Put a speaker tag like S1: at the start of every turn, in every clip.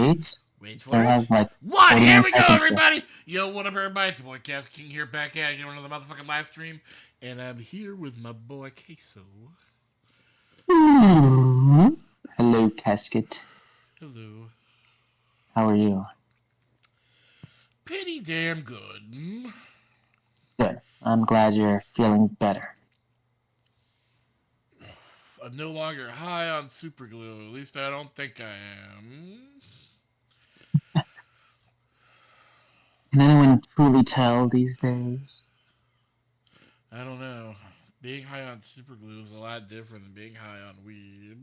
S1: wait.
S2: Wait for
S1: Still
S2: it.
S1: have like
S2: What? Here
S1: 49
S2: we go,
S1: seconds left.
S2: everybody! Yo, what up, everybody? It's your boy Cass King here, back at you on another motherfucking live stream. And I'm here with my boy Queso.
S1: Ooh. Hello, Casket.
S2: Hello.
S1: How are you?
S2: Pretty damn good.
S1: Good. I'm glad you're feeling better.
S2: I'm no longer high on super glue. At least I don't think I am.
S1: Can anyone truly tell these days?
S2: I don't know. Being high on super glue is a lot different than being high on weed.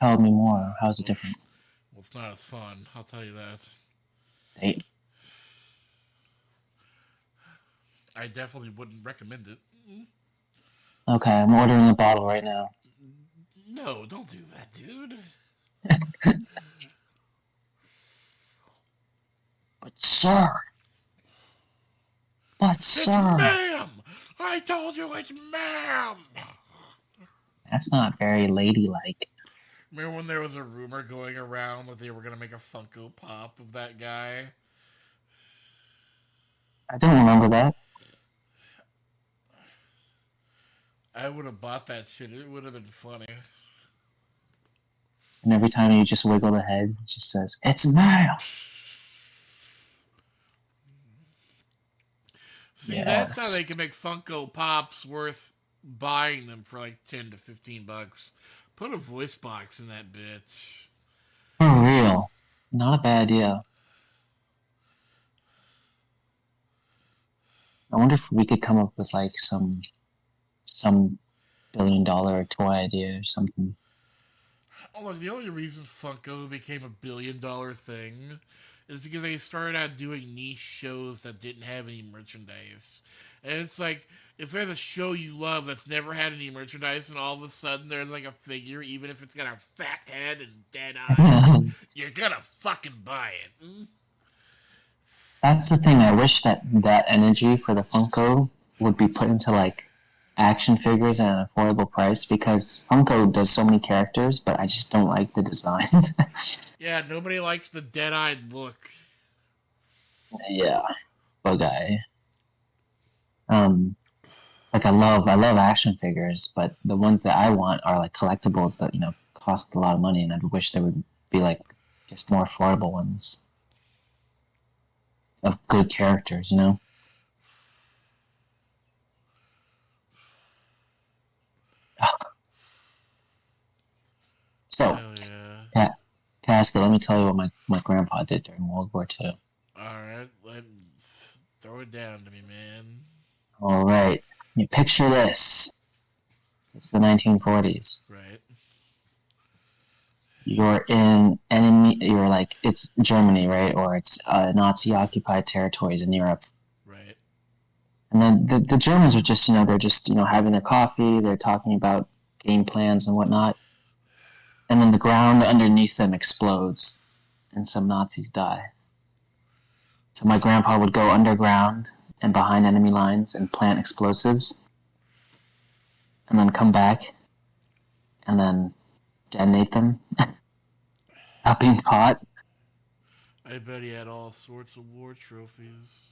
S1: Tell me more. How's it
S2: Well,
S1: different?
S2: it's not as fun. I'll tell you that.
S1: Hey.
S2: I definitely wouldn't recommend it.
S1: Okay, I'm ordering the bottle right now.
S2: No, don't do that, dude.
S1: But sir, but
S2: It's
S1: sir,
S2: ma'am! I told you it's ma'am!
S1: that's not very ladylike.
S2: Remember when there was a rumor going around that they were going to make a Funko Pop of that guy?
S1: I don't remember that.
S2: I would have bought that shit. It would have been funny.
S1: And every time you just wiggle the head, it just says, "It's mail."
S2: See, that's how
S1: Yes.
S2: they can make Funko Pops worth buying them for like 10 to 15 bucks. Put a voice box in that bitch.
S1: For real. Not a bad idea. I wonder if we could come up with like some $1 billion toy idea or something.
S2: Oh, look, the only reason Funko became a $1 billion thing is because they started out doing niche shows that didn't have any merchandise. And it's like, if there's a show you love that's never had any merchandise and all of a sudden there's like a figure, even if it's got a fat head and dead eyes, you're gonna fucking buy it.
S1: That's the thing. I wish that energy for the Funko would be put into like action figures at an affordable price because Funko does so many characters, but I just don't like the design.
S2: Yeah, nobody likes the dead eyed look.
S1: Yeah, bug eye. Um, like I love action figures, but the ones that I want are like collectibles that cost a lot of money, and I wish there would be like just more affordable ones of good characters. So,
S2: Hell yeah.
S1: Casket, let me tell you what my grandpa did during World War II.
S2: Alright, throw it down to me, man.
S1: All right, you picture this. It's the 1940s.
S2: Right,
S1: You're in enemy. You're like it's Germany, right? Or it's Nazi-occupied territories in Europe.
S2: right.
S1: And then the Germans are just, they're just, having their coffee. They're talking about game plans and whatnot. And then the ground underneath them explodes, and some Nazis die. So my grandpa would go underground and behind enemy lines and plant explosives, and then come back and then detonate them, not being caught.
S2: I bet he had all sorts of war trophies.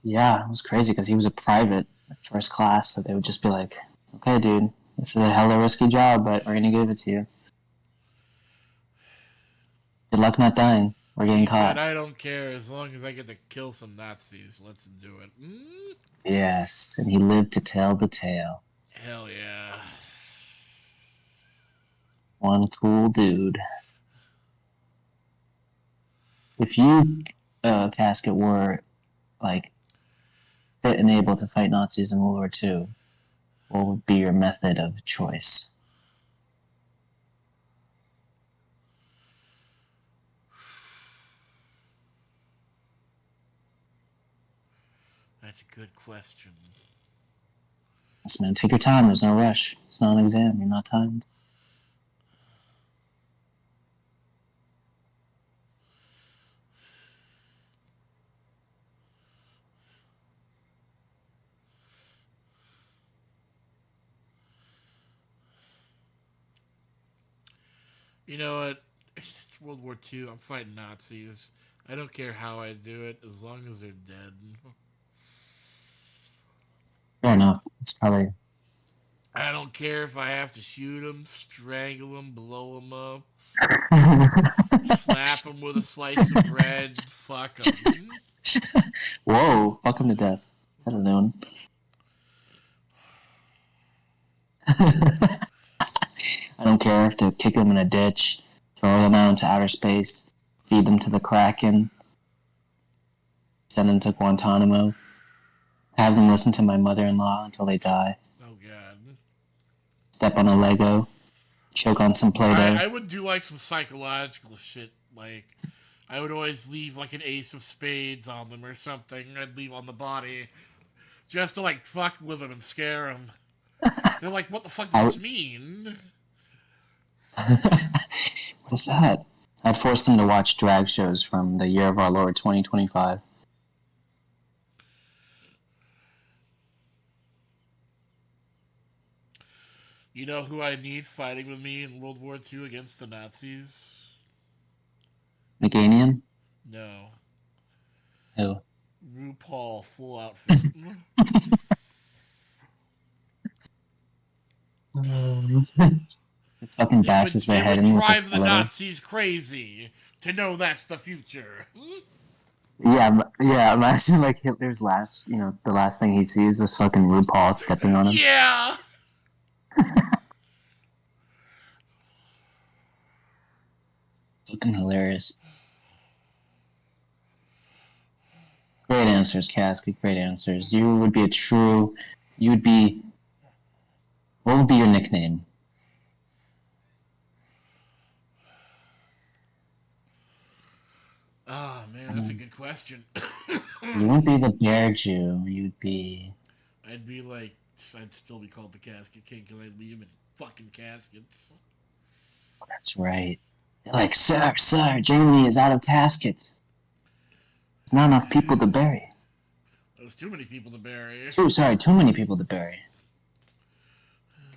S1: Yeah, it was crazy because he was a private, first class, so they would just be like, "Okay, dude, this is a hella risky job, but we're gonna give it to you. Good luck not dying. We're getting
S2: He said,
S1: caught."
S2: I don't care as long as I get to kill some Nazis. Let's do it.
S1: Yes, and he lived to tell the tale.
S2: Hell yeah.
S1: One cool dude. If you, Casket, were like fit and able to fight Nazis in World War II, what would be your method of choice?
S2: That's a good question.
S1: Yes, man, take your time. There's no rush. It's not an exam. You're not timed.
S2: You know what? It's World War II. I'm fighting Nazis. I don't care how I do it, as long as they're dead.
S1: Fair enough. It's probably.
S2: I don't care if I have to shoot them, strangle them, blow them up, slap them with a slice of bread. Fuck them.
S1: Whoa! Fuck him to death. I don't know. I don't care if to kick them in a ditch, throw them out into outer space, feed them to the Kraken, send them to Guantanamo, have them listen to my mother-in-law until they die,
S2: Oh god.
S1: step on a Lego, choke on some Play-Doh.
S2: I would do like some psychological shit. Like, I would always leave like an ace of spades on them or something. I'd leave on the body just to like fuck with them and scare them. They're like, what the fuck does this mean?
S1: What is that? I'd force them to watch drag shows from the year of our Lord 2025.
S2: You know who I need fighting with me in World War II against the Nazis?
S1: Meganium?
S2: No.
S1: Who?
S2: RuPaul full outfit.
S1: It fucking bashes their
S2: It
S1: head
S2: would
S1: in with a
S2: drive the
S1: skeleton.
S2: Nazis crazy to know that's the future.
S1: Yeah. Imagine like Hitler's last, the last thing he sees was fucking RuPaul stepping on him.
S2: Yeah!
S1: Fucking hilarious. Great answers, Casket. Great answers. You would be a true. You would be. What would be your nickname?
S2: Oh, man, that's a good question.
S1: You wouldn't be the Bear Jew. You'd be.
S2: I'd be like, I'd still be called the Casket King because I'd leave him in fucking caskets.
S1: That's right. They're like, sir, Germany is out of caskets. There's not enough people to bury.
S2: There's too many people to bury.
S1: Too many people to bury.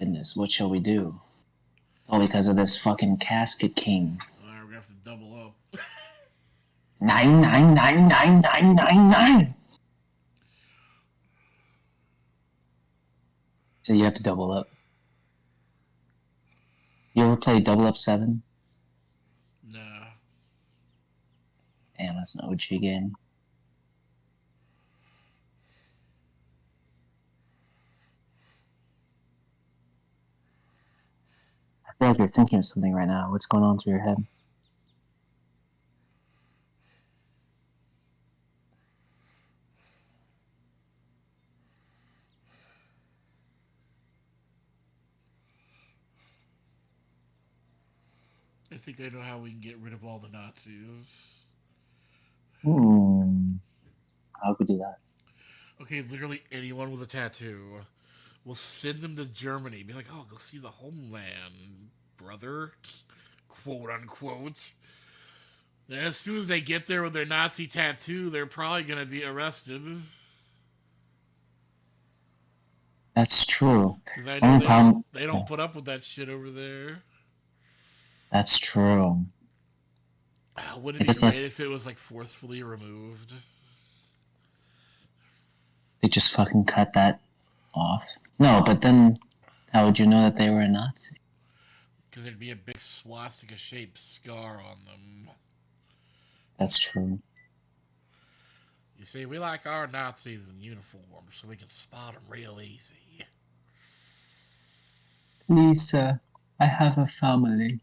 S1: Goodness, what shall we do? All because of this fucking casket king.
S2: Alright, we're gonna have to double up.
S1: 9999999. So you have to double up. You ever play Double Up 7?
S2: Nah.
S1: Damn, that's an OG game. I feel like you're thinking of something right now. What's going on through your head?
S2: I think I know how we can get rid of all the Nazis.
S1: How could we do that?
S2: Okay, literally anyone with a tattoo. We'll send them to Germany. Be like, oh, go see the homeland, brother. Quote unquote. And as soon as they get there with their Nazi tattoo, they're probably going to be arrested.
S1: That's true.
S2: Because I know they don't put up with that shit over there.
S1: That's true.
S2: Wouldn't it be great if it was like forcefully removed?
S1: They just fucking cut that off. No, but then how would you know that they were a Nazi?
S2: Because there'd be a big swastika-shaped scar on them.
S1: That's true.
S2: You see, we like our Nazis in uniform so we can spot them real easy.
S1: Please, sir, I have a family.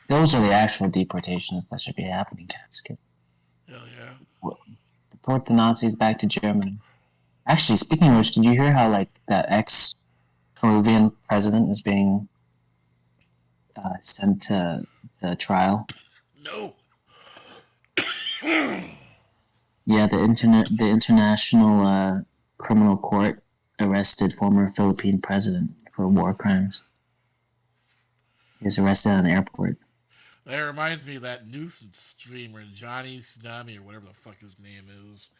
S1: Those are the actual deportations that should be happening, Casket.
S2: Hell yeah.
S1: Deport the Nazis back to Germany. Actually, speaking of which, did you hear how, like, the ex-Peruvian president is being sent to trial?
S2: No.
S1: Yeah, the International Criminal Court arrested former Philippine president for war crimes. He was arrested at an airport.
S2: That reminds me of that nuisance streamer, Johnny Tsunami, or whatever the fuck his name is.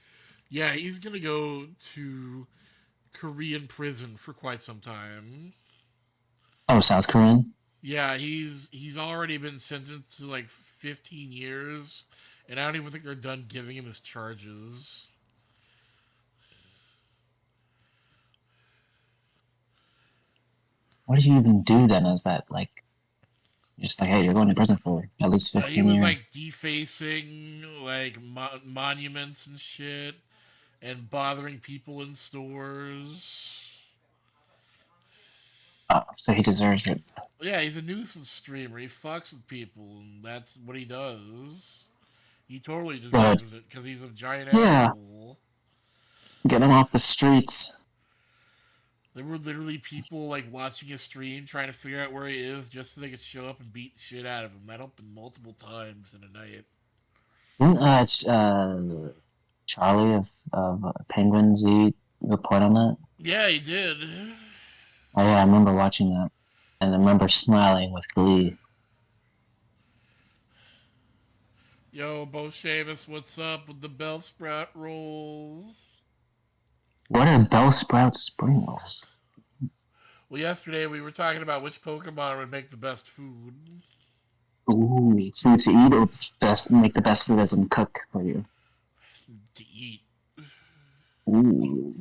S2: Yeah, he's gonna go to Korean prison for quite some time.
S1: Oh, South Korean.
S2: Yeah, he's already been sentenced to like 15 years, and I don't even think they're done giving him his charges.
S1: What do you even do then? Is that like just like, hey, you're going to prison for at least
S2: He
S1: 15
S2: was
S1: years?
S2: like defacing like monuments and shit, and bothering people in stores.
S1: Oh, so he deserves it.
S2: Yeah, he's a nuisance streamer. He fucks with people, and that's what he does. He totally
S1: Good.
S2: deserves it because he's a giant
S1: Yeah,
S2: asshole.
S1: get him off the streets.
S2: There were literally people like watching his stream trying to figure out where he is just so they could show up and beat the shit out of him. That happened multiple times in a night.
S1: Didn't Charlie of Penguin Z report on that?
S2: Yeah, he did.
S1: Oh yeah, I remember watching that, and I remember smiling with glee.
S2: Yo, Bo Shamus, what's up with the Bell Sprout rolls?
S1: What are Bell Sprout spring rolls?
S2: Well, yesterday we were talking about which Pokemon would make the best food.
S1: Ooh, food to eat or best make the best food as in cook for you.
S2: To eat.
S1: Ooh.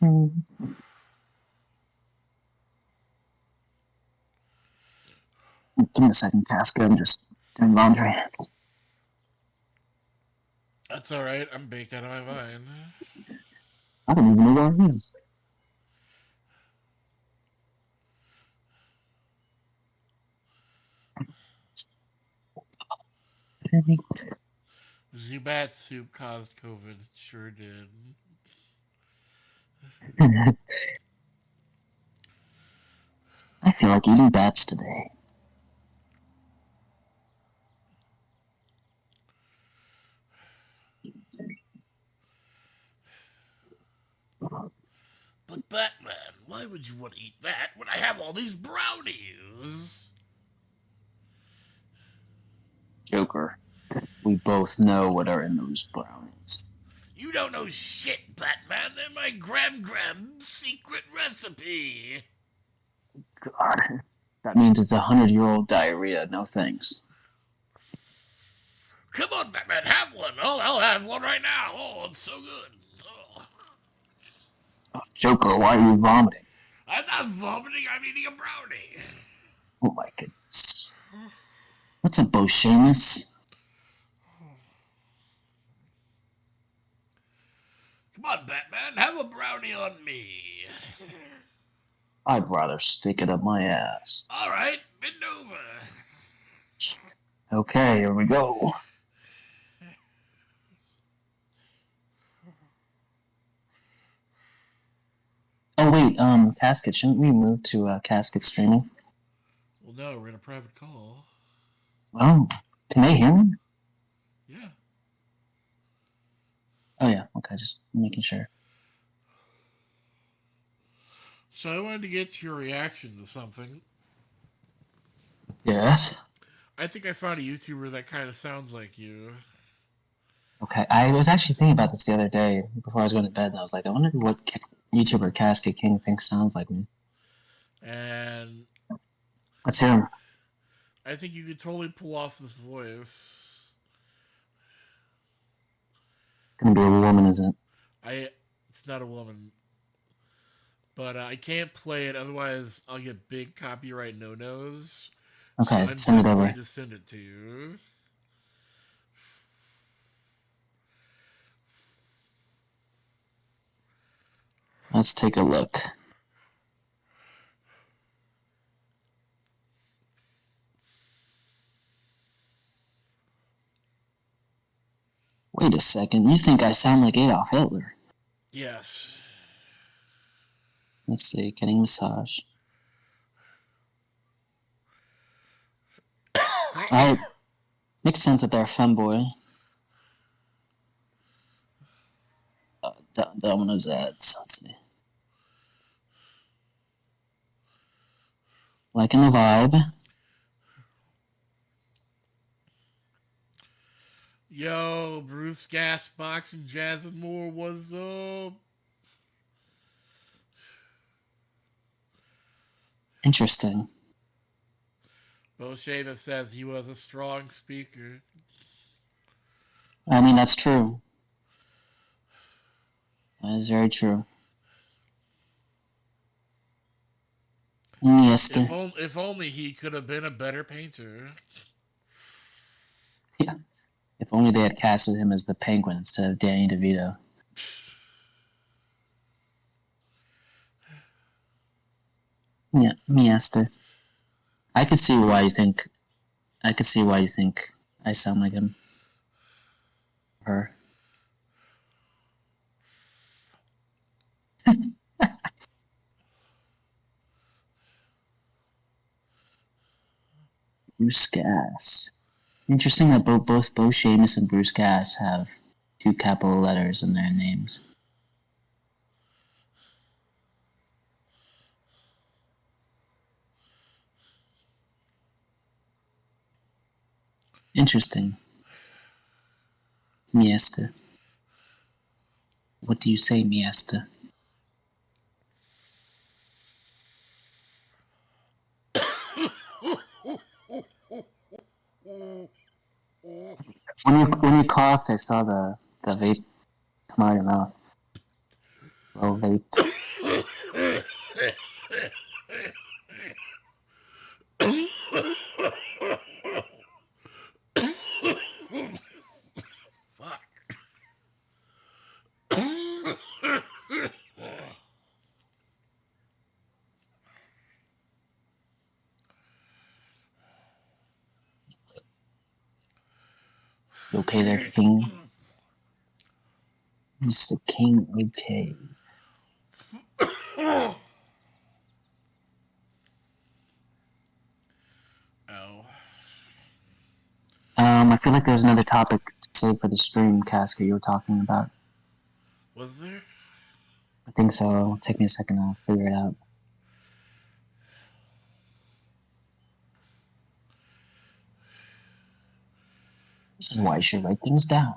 S1: Give me a second, Casca. I'm just doing laundry.
S2: That's alright, I'm baked out of my mind.
S1: I don't even know where I am.
S2: Zubat soup caused COVID. It sure did.
S1: I feel like eating bats today.
S2: But Batman, why would you want to eat that when I have all these brownies?
S1: Joker. We both know what are in those brownies.
S2: You don't know shit, Batman. They're my Gram secret recipe.
S1: God. That means it's 100-year-old diarrhea. No thanks.
S2: Come on, Batman, have one. I'll have one right now. Oh, it's so good. Oh.
S1: Oh, Joker, why are you vomiting?
S2: I'm not vomiting. I'm eating a brownie.
S1: Oh my goodness. What's a Boshamus?
S2: Come on, Batman, have a brownie on me.
S1: I'd rather stick it up my ass.
S2: All right, bend over.
S1: Okay, here we go. Oh wait, Casket, shouldn't we move to Casket streaming?
S2: Well, no, we're in a private call.
S1: Oh, can they hear me?
S2: Yeah.
S1: Oh yeah, okay, just making sure.
S2: So I wanted to get your reaction to something.
S1: Yes.
S2: I think I found a YouTuber that kind of sounds like you.
S1: Okay, I was actually thinking about this the other day before I was going to bed, and I was like, I wonder what YouTuber Casket King thinks sounds like me.
S2: And
S1: Let's hear him.
S2: I think you could totally pull off this voice.
S1: Gonna be a woman, isn't it?
S2: It's not a woman, but I can't play it. Otherwise, I'll get big copyright no-nos. So
S1: Okay,
S2: I'm
S1: send it
S2: just going
S1: over.
S2: to send it to you.
S1: Let's take a look. Wait a second, you think I sound like Adolf Hitler?
S2: Yes.
S1: Let's see, getting massage. I makes sense that they're a femboy. Domino's ads. Let's see. Liking the vibe.
S2: Yo, Bruce Gasbox and Jazz and Moore, what's up?
S1: Interesting.
S2: Bo Shayna says he was a strong speaker.
S1: I mean, that's true. That is very true. Mister.
S2: If only he could have been a better painter.
S1: Yeah. If only they had casted him as the Penguin instead of Danny DeVito. Yeah, Mister. I could see why you think. I could see why you think I sound like him. Her. Bruce Gas. Interesting that both Sheamus and Bruce Gas have two capital letters in their names. Interesting. Miesta. What do you say, Miesta? When you coughed, I saw the vape come out of your mouth. Low vape.
S2: Fuck.
S1: You okay there, King? This is the King, okay.
S2: Oh.
S1: I feel like there's another topic to save for the stream, Casca, you were talking about.
S2: Was there?
S1: I think so. It'll take me a second to figure it out. This is why you should write things down.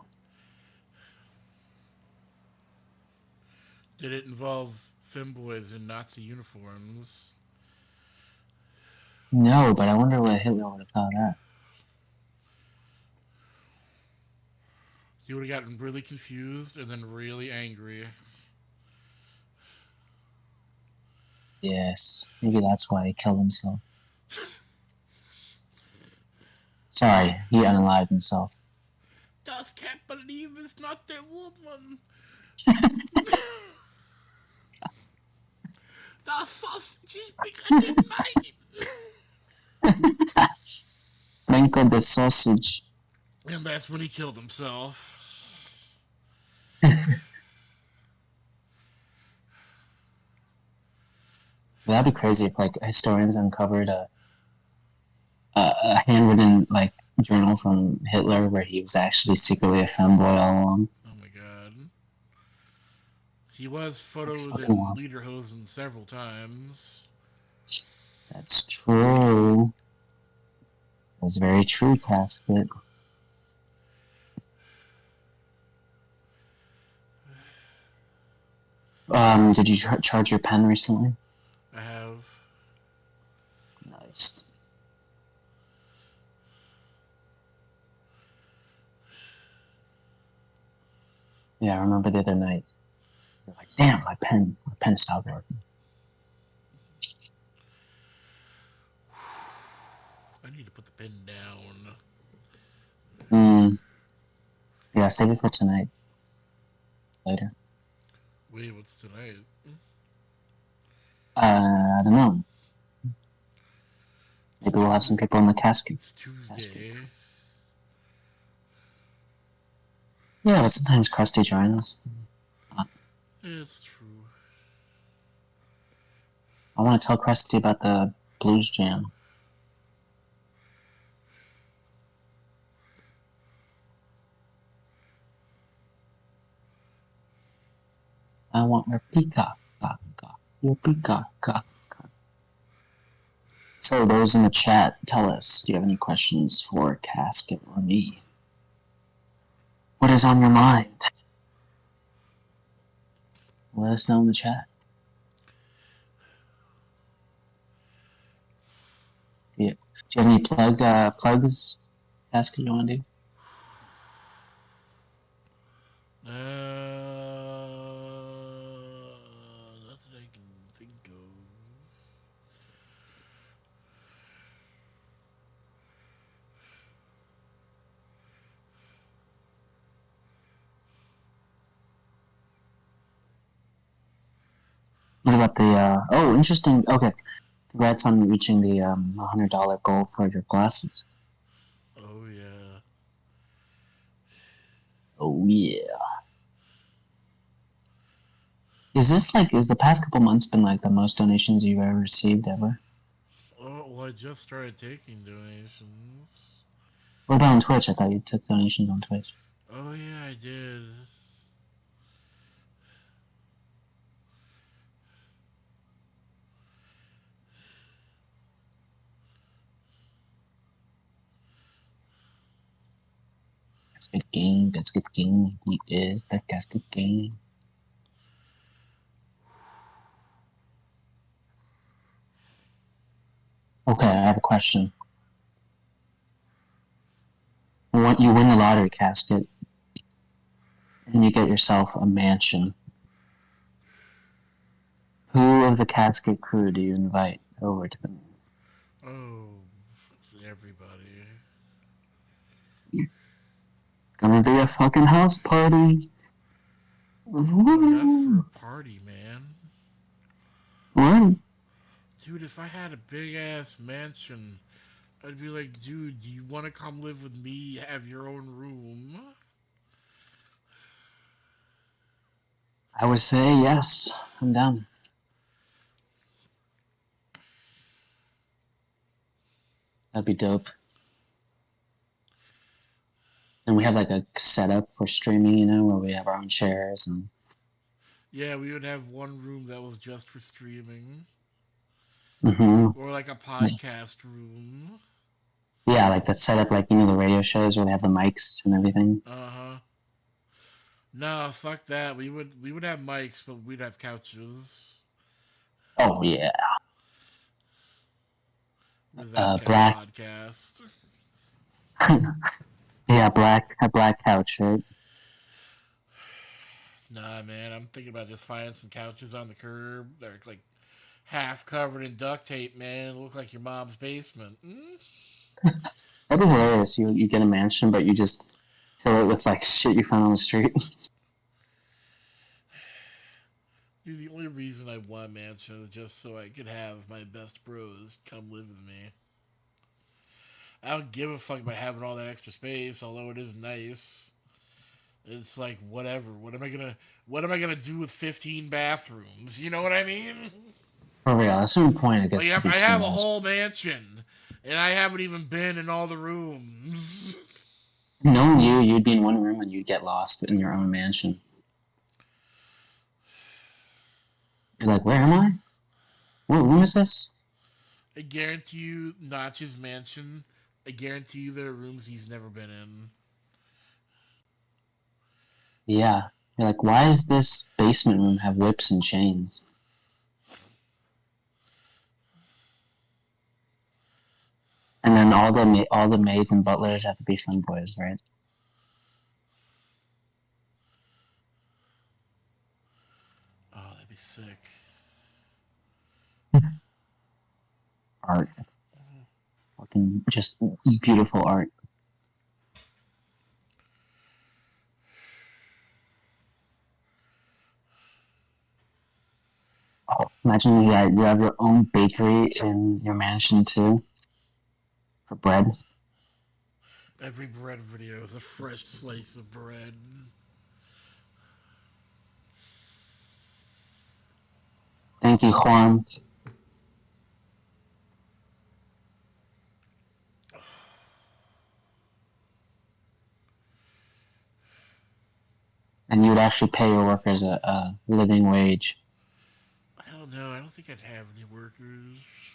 S2: Did it involve femboys in Nazi uniforms?
S1: No, but I wonder what Hitler would have thought of that.
S2: He would have gotten really confused and then really angry.
S1: Yes, maybe that's why he killed himself. Sorry, he unalived himself.
S2: Das can't believe it's not the woman. Das sausage is bigger than mine.
S1: Franco the sausage.
S2: And that's when he killed himself.
S1: That'd be crazy if like historians uncovered a handwritten like journal from Hitler where he was actually secretly a femboy all along.
S2: Oh my god. He was photoed in lederhosen several times.
S1: That's true. That's very true, Casket. Did you charge your pen recently?
S2: I have.
S1: Nice. Yeah, I remember the other night. You're like, damn, my pen stopped working.
S2: I need to put the pen down.
S1: Yeah, save it for tonight. Later.
S2: Wait, what's tonight?
S1: I don't know. Maybe we'll have some people in the casket.
S2: It's Tuesday.
S1: Yeah, but sometimes Krusty joins.
S2: It's true.
S1: I want to tell Krusty about the blues jam. I want your peacock, cock, cock, your peacock, cock, cock. So those in the chat, tell us, do you have any questions for Casket or me? What is on your mind? Let us know in the chat. Yeah. Do you have any plugs, Casket, you want to do?
S2: Nothing I can think of.
S1: What about the, oh, interesting. Okay. Congrats on reaching the $100 goal for your glasses.
S2: Oh, yeah.
S1: Oh, yeah. Is the past couple months been like the most donations you've ever received ever?
S2: Oh, well, I just started taking donations.
S1: What about on Twitch? I thought you took donations on Twitch.
S2: Oh, yeah, I did.
S1: That's good game. That's good game. He is. That's good game. Okay, I have a question. You win the lottery casket, and you get yourself a mansion. Who of the casket crew do you invite over to them?
S2: Oh, everybody.
S1: Gonna be a fucking house party.
S2: Oh, not for a
S1: Woo!
S2: party, man.
S1: What?
S2: Dude, if I had a big ass mansion, I'd be like, dude, do you want to come live with me? Have your own room?
S1: I would say yes. I'm down. That'd be dope. And we have like a setup for streaming, where we have our own chairs and.
S2: Yeah, we would have one room that was just for streaming.
S1: Mm-hmm.
S2: Or like a podcast room.
S1: Yeah, like that setup, like the radio shows where they have the mics and everything.
S2: Uh-huh. No, fuck that. We would have mics, but we'd have couches.
S1: Oh yeah,
S2: With that kind of
S1: black.
S2: podcast.
S1: Yeah, a black couch, right?
S2: Nah, man, I'm thinking about just finding some couches on the curb. They're like half covered in duct tape, man. Look like your mom's basement.
S1: That'd be hilarious. You get a mansion, but you just fill it with like shit you found on the street.
S2: Dude, the only reason I want a mansion is just so I could have my best bros come live with me. I don't give a fuck about having all that extra space, although it is nice. It's like whatever. What am I gonna do with 15 bathrooms? You know what I mean?
S1: For real, at a certain point, it
S2: Like
S1: gets to be
S2: I
S1: too
S2: have a
S1: much.
S2: whole mansion, and I haven't even been in all the rooms.
S1: Knowing you'd be in one room and you'd get lost in your own mansion. You're like, where am I? What room is this?
S2: I guarantee you, Notch's mansion. I guarantee you there are rooms he's never been in.
S1: Yeah. You're like, why does this basement room have whips and chains? And then all the maids and butlers have to be fun boys, right?
S2: Oh, that'd be sick.
S1: Art, fucking just beautiful art. Oh, imagine you have your own bakery in your mansion too for bread.
S2: Every bread video is a fresh slice of bread.
S1: Thank you, Juan. and you would actually pay your workers a living wage.
S2: I don't know. I don't think I'd have any workers.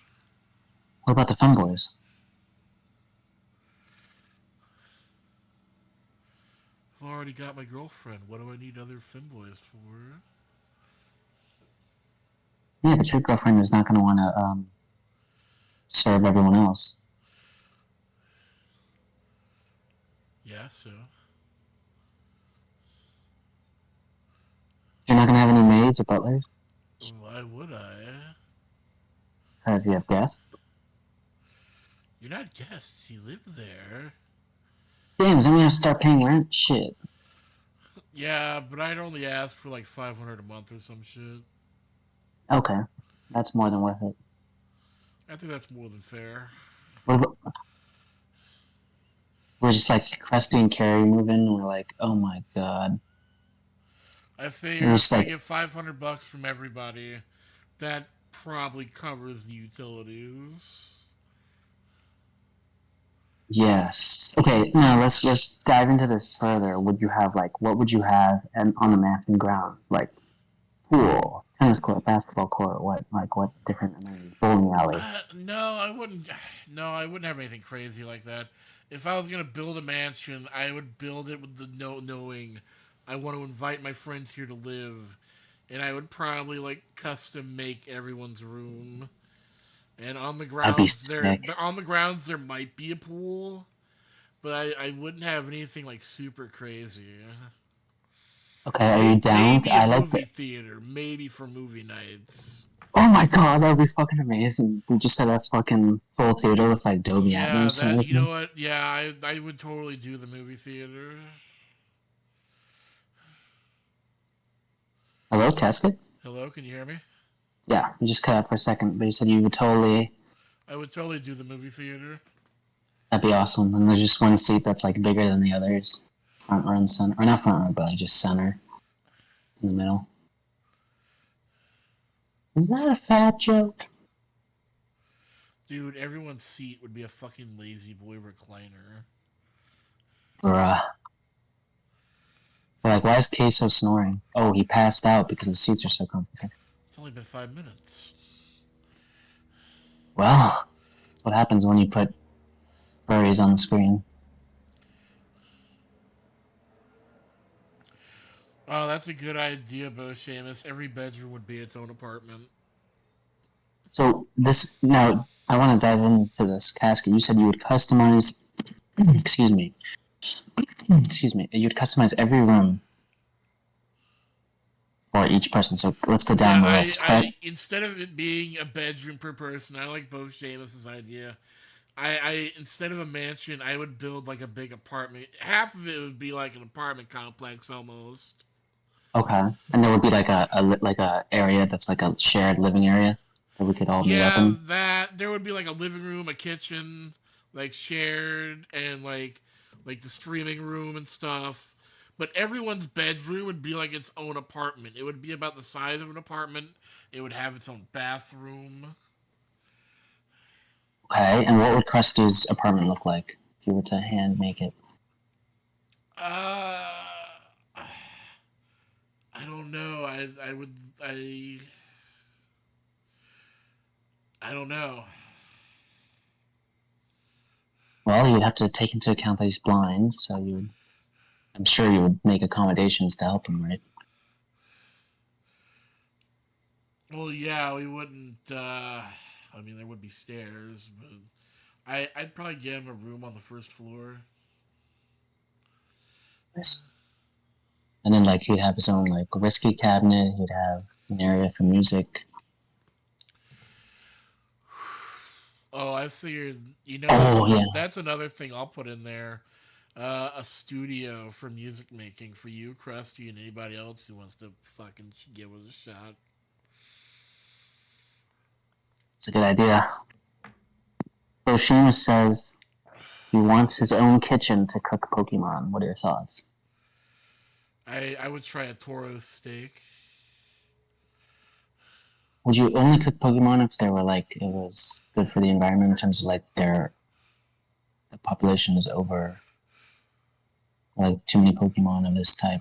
S1: What about the femboys?
S2: I've already got my girlfriend. What do I need other femboys for?
S1: Yeah, but your girlfriend is not going to want to serve everyone else.
S2: Yeah, so.
S1: You're not going to have any maids or butlers
S2: Why would I?
S1: because you have guests.
S2: You're not guests. You live there.
S1: James, then we have to start paying rent. Shit.
S2: Yeah, but I'd only ask for like 500 a month or some shit.
S1: Okay, that's more than worth it.
S2: I think that's more than fair.
S1: What about, we're just like Krusty and Carrie moving, and we're like, oh my god.
S2: I
S1: And
S2: figure
S1: it's
S2: if I
S1: like,
S2: get 500 bucks from everybody, that probably covers the utilities.
S1: yes. Okay, now let's just dive into this further. Would you have like, what would you have and on the Mansion ground? Like pool, tennis court, basketball court, what different amenities? Bowling alley.
S2: No, I wouldn't. No, I wouldn't have anything crazy like that. If I was gonna build a mansion, I would build it with the knowing I want to invite my friends here to live, and I would probably like custom make everyone's room. And
S1: That'd be sick.
S2: on the grounds there might be a pool, but I wouldn't have anything like super crazy.
S1: Okay, are you down?
S2: Maybe a
S1: I like
S2: movie
S1: that.
S2: theater, maybe for movie nights.
S1: Oh my god, that would be fucking amazing. We just had a fucking full theater with like Dolby
S2: Yeah,
S1: Atmos and
S2: that you know
S1: everything.
S2: what? Yeah, I would totally do the movie theater.
S1: Hello, Casket?
S2: Hello, can you hear me?
S1: Yeah, you just cut out for a second, but you said you would totally.
S2: I would totally do the movie theater.
S1: That'd be awesome. And there's just one seat that's like bigger than the others. Front row and center. Or not front row, but like just center in the middle. Is that a fat joke?
S2: Dude, everyone's seat would be a fucking lazy boy recliner.
S1: Bruh. They're like, why is Queso snoring? Oh, he passed out because the seats are so comfortable.
S2: It's only been 5 minutes.
S1: Well, what happens when you put furries on the screen?
S2: Oh, that's a good idea, Bo Shamus. Every bedroom would be its own apartment.
S1: So this now I want to dive into this casket. You said you would customize. Excuse me. Excuse me. You'd customize every room for each person. So let's go
S2: Yeah,
S1: down the list.
S2: I instead of it being a bedroom per person, I like Bo Shamus's idea. I instead of a mansion, I would build like a big apartment. Half of it would be like an apartment complex almost.
S1: Okay, and there would be like a area that's like a shared living area that we could all meet up
S2: Yeah,
S1: in.
S2: that there would be like a living room, a kitchen, like shared, and like the streaming room and stuff. But everyone's bedroom would be like its own apartment. It would be about the size of an apartment. It would have its own bathroom.
S1: Okay, and what would Krusty's apartment look like if you were to hand make it?
S2: Uh, I don't know. I I don't know.
S1: Well, you'd have to take into account that he's blind, so you I'm sure you would make accommodations to help him, right?
S2: Well, yeah, we wouldn't. I mean, there would be stairs, but I'd probably get him a room on the first floor.
S1: Nice. And then like he'd have his own like whiskey cabinet. He'd have an area for music.
S2: Oh, I figured.
S1: Oh yeah,
S2: That's another thing I'll put in there. A studio for music making for you, Krusty, and anybody else who wants to fucking give it a shot.
S1: it's a good idea. Hiroshima says he wants his own kitchen to cook Pokemon. What are your thoughts?
S2: I would try a Toro steak.
S1: Would you only cook Pokemon if they were like it was good for the environment in terms of like the population is over like too many Pokemon of this type?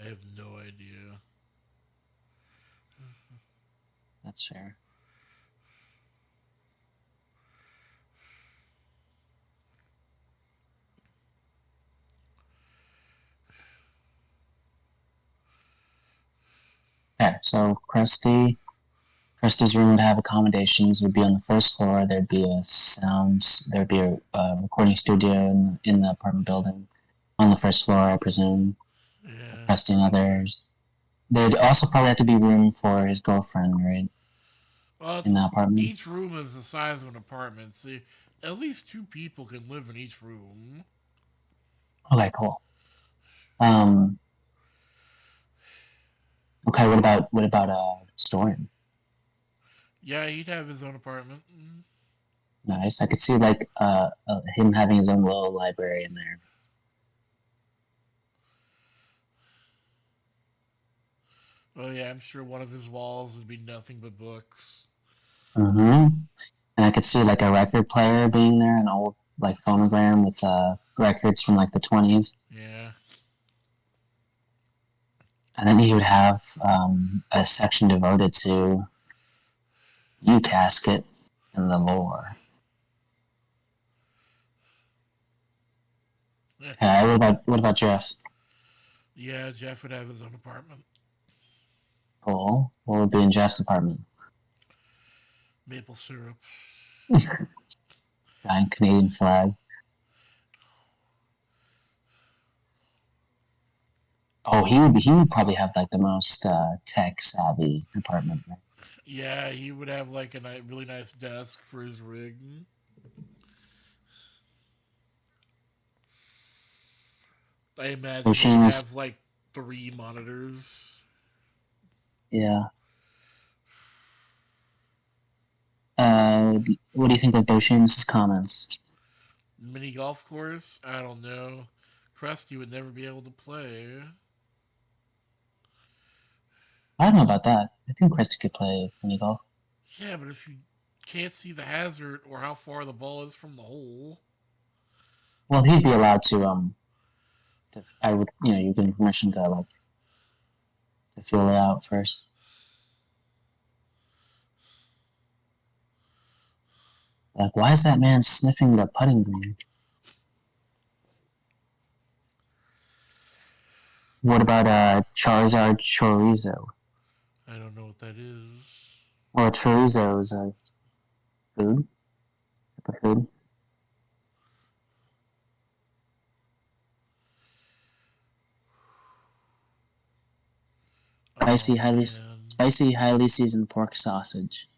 S2: I have no idea.
S1: That's fair. Okay, so Krusty's room would have accommodations. Would be on the first floor. There'd be a sound. There'd be a recording studio in the apartment building on the first floor, I presume.
S2: Yeah,
S1: Krusty and
S2: probably.
S1: others. There'd also probably have to be room for his girlfriend, right,
S2: Well,
S1: in the
S2: it's
S1: apartment.
S2: each room is the size of an apartment. See, at least two people can live in each room.
S1: Okay, cool. Um, okay, what about Storm?
S2: Yeah, he'd have his own apartment. Mm.
S1: Nice. I could see like him having his own little library in there.
S2: Oh yeah, I'm sure one of his walls would be nothing but books.
S1: Mm-hmm. And I could see like a record player being there, an old like phonogram with records from like the 20s.
S2: Yeah.
S1: And then he would have a section devoted to you casket and the lore. Okay, what about Jeff?
S2: Yeah, Jeff would have his own apartment.
S1: Cool. What would be in Jeff's apartment?
S2: Maple syrup.
S1: Giant Canadian flag. Oh, he would probably have like the most tech savvy apartment, right?
S2: Yeah, he would have like a really nice desk for his rig. I imagine he'd
S1: Machines,
S2: have like 3 monitors.
S1: yeah. What do you think of Boshimus' comments?
S2: Mini golf course? I don't know. Krusty would never be able to play.
S1: I don't know about that. I think Krista could play mini golf.
S2: Yeah, but if you can't see the hazard or how far the ball is from the hole.
S1: Well, he'd be allowed to. I would, you give him permission to like to feel it out first. Like, why is that man sniffing the putting green? What about Charizard chorizo?
S2: I don't know what that is.
S1: Well, chorizo is a food, type of food.
S2: Oh man.
S1: Spicy, highly seasoned pork sausage.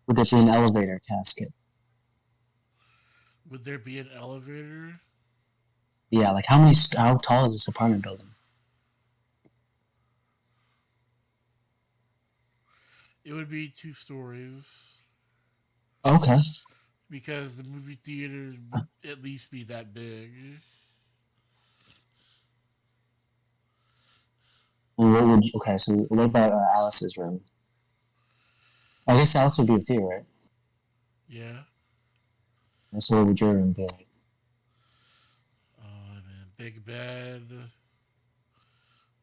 S1: Would it be an elevator casket?
S2: Would there be an elevator?
S1: Yeah, like how tall is this apartment building?
S2: It would be 2 stories.
S1: Okay.
S2: Because the movie theater would at least be that big.
S1: Okay, so what about Alice's room? I guess Alice would be with you, right?
S2: Yeah.
S1: And so what would your room be like?
S2: Oh man. Big bed.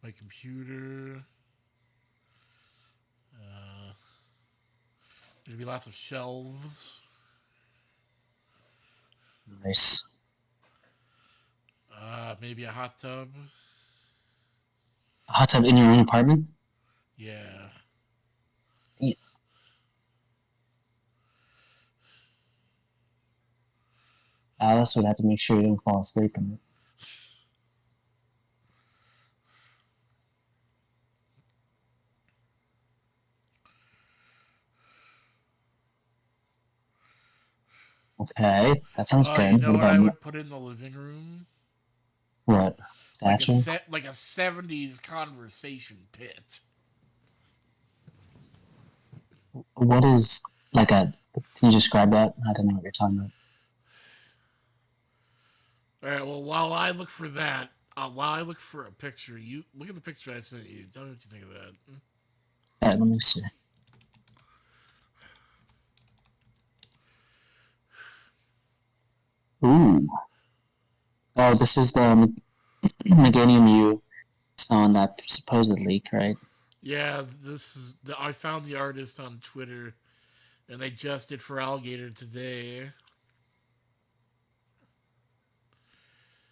S2: My computer. Uh, there'd be lots of shelves.
S1: Nice.
S2: Maybe a hot tub.
S1: A hot tub in your own apartment?
S2: Yeah.
S1: Yeah. Alice would have to make sure you don't fall asleep in it. Okay, that sounds
S2: You
S1: good.
S2: know
S1: What
S2: what
S1: about
S2: I would put in the living room?
S1: what? Statue?
S2: Like a 70s conversation pit.
S1: What is like a? Can you describe that? I don't know what you're talking about.
S2: All right. Well, while I look for that, while I look for a picture, you look at the picture I sent you. Tell me what you think of that.
S1: Let me see. Ooh. Oh, this is the Meganium U song that supposed leak, right?
S2: Yeah, I found the artist on Twitter, and they just did for Alligator today.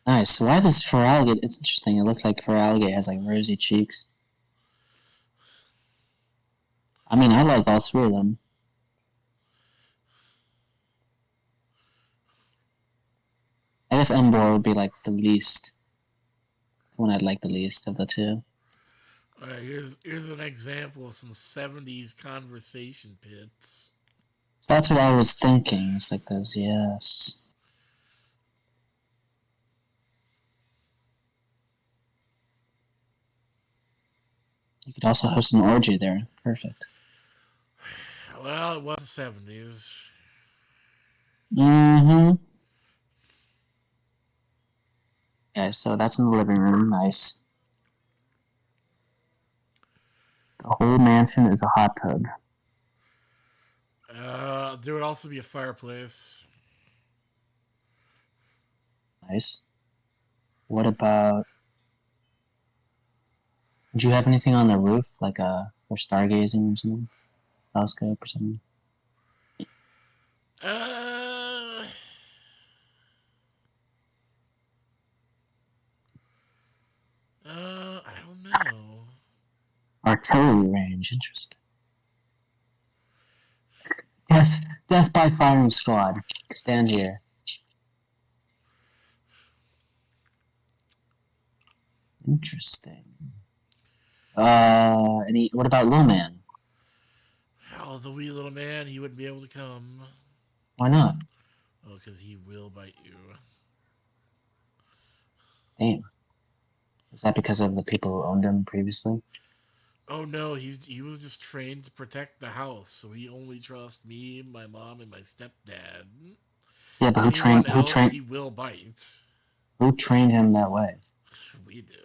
S1: Nice. So why does Feraligatr? It's interesting. It looks like Feraligatr has like rosy cheeks. I mean, I like all three of them. I guess Embor would be like the least, the one I'd like the least of the two.
S2: All right, here's an example of some '70s conversation pits.
S1: So that's what I was thinking. It's like those, yes. You could also host an orgy there. Perfect.
S2: Well, it was the '70s.
S1: Mm-hmm. Okay, so that's in the living room. Nice. The whole mansion is a hot tub.
S2: There would also be a fireplace.
S1: Nice. What about? Do you have anything on the roof, like for stargazing or something? Telescope or something?
S2: Uh, I don't know.
S1: Artillery range. Interesting. Yes, death by firing squad. Stand here. Interesting. What about Low Man?
S2: Oh, the wee little man, he wouldn't be able to come.
S1: Why not?
S2: Oh, because he will bite you.
S1: Damn. Is that because of the people who owned him previously?
S2: Oh no, he was just trained to protect the house, so he only trusts me, my mom, and my stepdad.
S1: Yeah, but
S2: Anyone else, he will bite.
S1: who trained him that way?
S2: We did.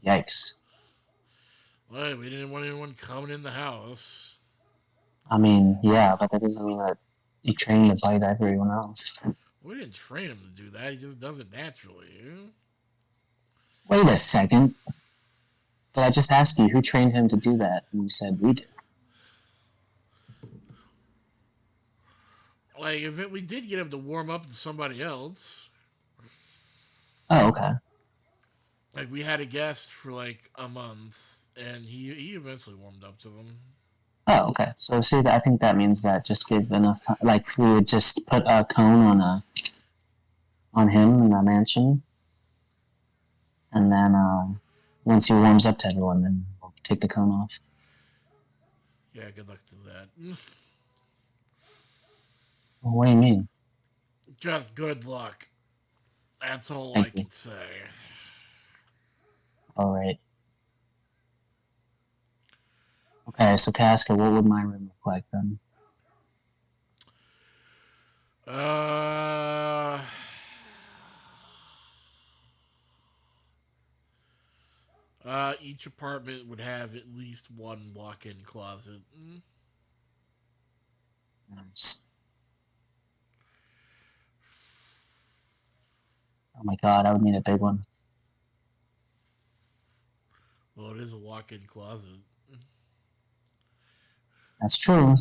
S1: Yikes.
S2: Well, we didn't want anyone coming in the house.
S1: I mean, yeah, but that doesn't mean that you train to bite everyone else.
S2: We didn't train him to do that. He just does it naturally.
S1: Wait a second. But I just asked you who trained him to do that, and you said we did.
S2: Like, we did get him to warm up to somebody else.
S1: Oh, okay.
S2: Like, we had a guest for like a month, and he eventually warmed up to them.
S1: Oh, okay. So see, I think that means that just give enough time. Like we would just put a cone on him in the mansion, and then once he warms up to everyone, then we'll take the cone off.
S2: Yeah, good luck to that.
S1: Well, what do you mean?
S2: Just good luck. That's all I
S1: Thank you.
S2: can say.
S1: All right. Okay, so Casca, what would my room look like then?
S2: Uh, each apartment would have at least one walk-in closet.
S1: Nice. Oh my God, I would need a big one.
S2: Well, it is a walk-in closet.
S1: That's true.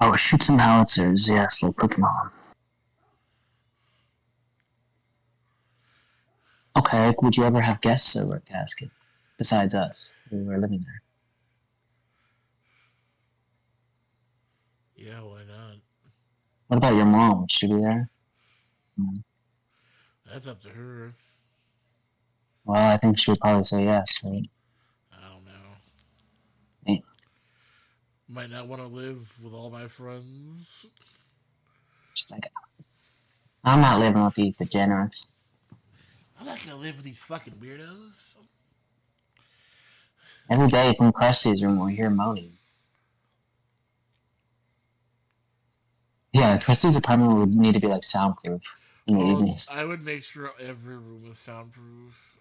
S1: Oh, shoot some howitzers. Yes, like Pokemon. Okay, would you ever have guests over at Casket besides us who were living there?
S2: Yeah, why not?
S1: What about your mom? Would she be there?
S2: That's up to her.
S1: Well, I think she would probably say yes, right?
S2: I don't know.
S1: Hey,
S2: Might not want to live with all my friends.
S1: she's like, I'm not living with these degenerates.
S2: I'm not gonna live with these fucking weirdos.
S1: Every day from Krusty's room, we hear moaning. Yeah, Krusty's apartment would need to be like soundproof in the
S2: Oh,
S1: evenings.
S2: I would make sure every room is soundproof.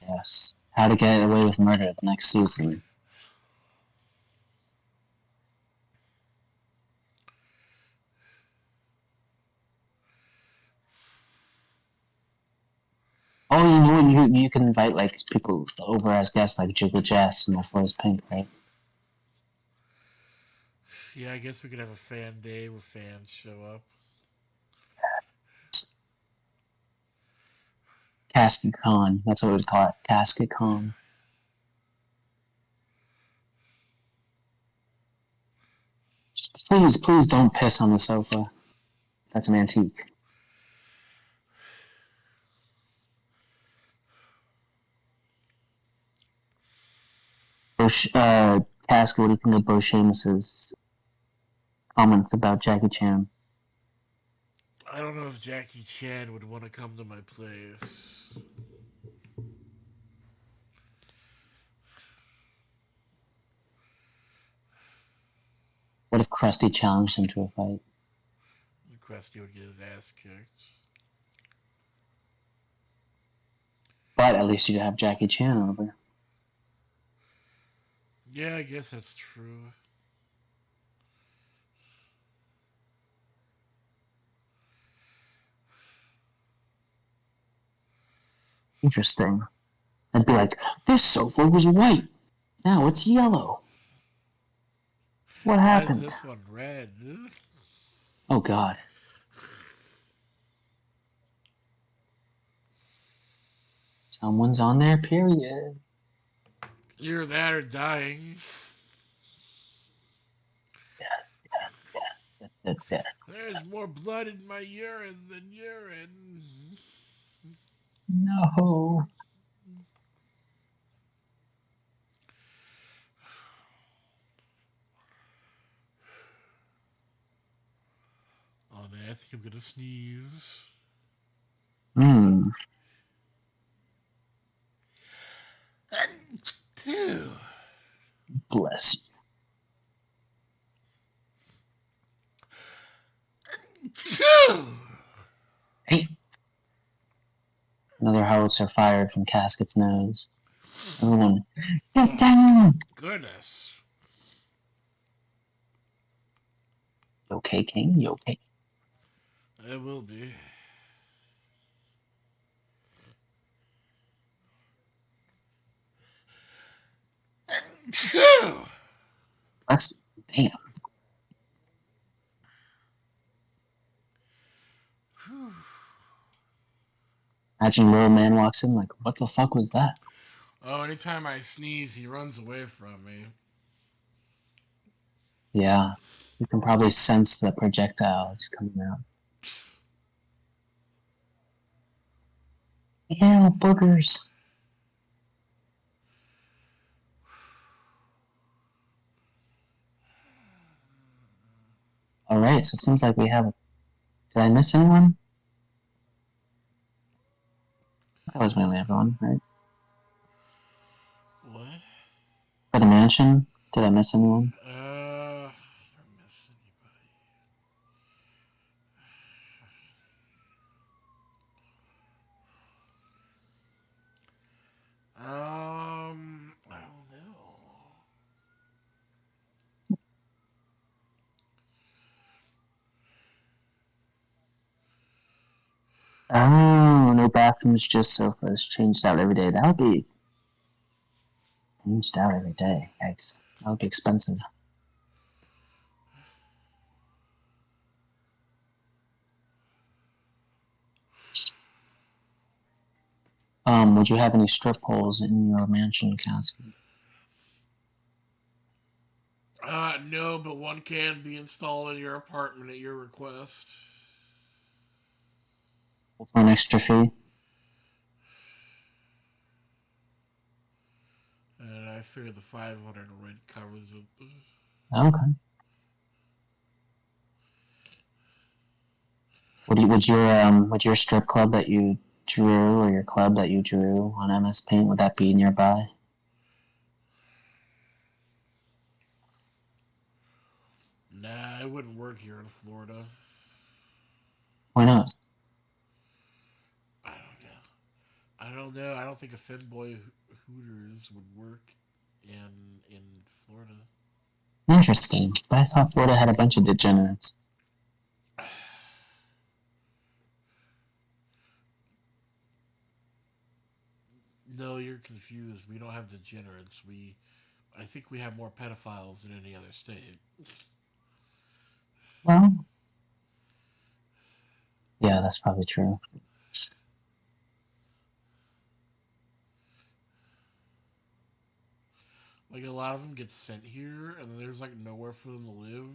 S1: Yes. How to Get Away with Murder the next season. Oh, you know what? You can invite like people over as guests, like Jiggle Jess and My Floor's Pink, right?
S2: Yeah, I guess we could have a fan day where fans show up.
S1: Casket Con. That's what we'd call it. Casket Con. Please, please don't piss on the sofa. That's an antique. Casket, what do you think of Bo Seamus's comments about Jackie Chan?
S2: I don't know if Jackie Chan would want to come to my place.
S1: What if Krusty challenged him to a fight?
S2: Krusty would get his ass kicked.
S1: But at least you'd have Jackie Chan over.
S2: Yeah, I guess that's true.
S1: Interesting. I'd be like, this sofa was white. Now it's yellow. What
S2: Why is
S1: happened?
S2: this one red?
S1: Oh, God. Someone's on their period.
S2: Either that or dying.
S1: Death.
S2: There's more blood in my urine than urine.
S1: No.
S2: Oh man, I think I'm gonna sneeze.
S1: Hmm.
S2: Phew.
S1: Bless.
S2: Phew.
S1: Hey. Another howitzer fired from Casket's nose. Everyone, get down!
S2: Goodness.
S1: You okay, King? You okay?
S2: It will be. Phew.
S1: That's damn. Imagine little man walks in like, what the fuck was that?
S2: Oh, anytime I sneeze, he runs away from me.
S1: Yeah. You can probably sense the projectiles coming out. Yeah, boogers. All right, so it seems like we have. Did I miss anyone? That was mainly everyone, right?
S2: What?
S1: For the mansion, did I miss anyone?
S2: I don't miss anybody. I don't know.
S1: Oh, no bathrooms, just sofas. Changed out every day. That would be changed out every day. Yikes. That would be expensive. Would you have any strip holes in your mansion, Casket?
S2: No, but one can be installed in your apartment at your request.
S1: For an extra fee?
S2: And I figure the 500 rent covers it.
S1: Okay. Would your strip club that you drew or your club that you drew on MS Paint, would that be nearby?
S2: Nah, it wouldn't work here in Florida.
S1: Why not?
S2: I don't know. I don't no, I don't think a Finboy Hooters would work in Florida.
S1: Interesting. But I thought Florida had a bunch of degenerates.
S2: No, you're confused. We don't have degenerates. I think we have more pedophiles than any other state.
S1: Well, yeah, that's probably true.
S2: Like a lot of them get sent here, and there's like nowhere for them to live,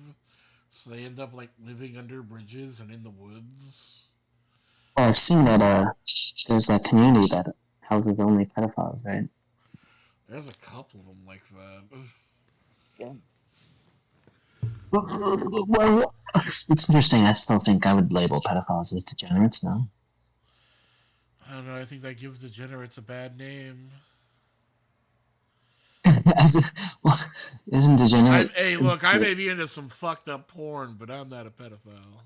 S2: so they end up like living under bridges and in the woods.
S1: Well, I've seen that there's that community that houses only pedophiles, right?
S2: There's a couple of them like that.
S1: Yeah. Well, it's interesting. I still think I would label pedophiles as degenerates now.
S2: I don't know. I think that gives degenerates a bad name.
S1: As a, well, isn't degenerate?
S2: Hey, look, I may be into some fucked up porn, but I'm not a pedophile.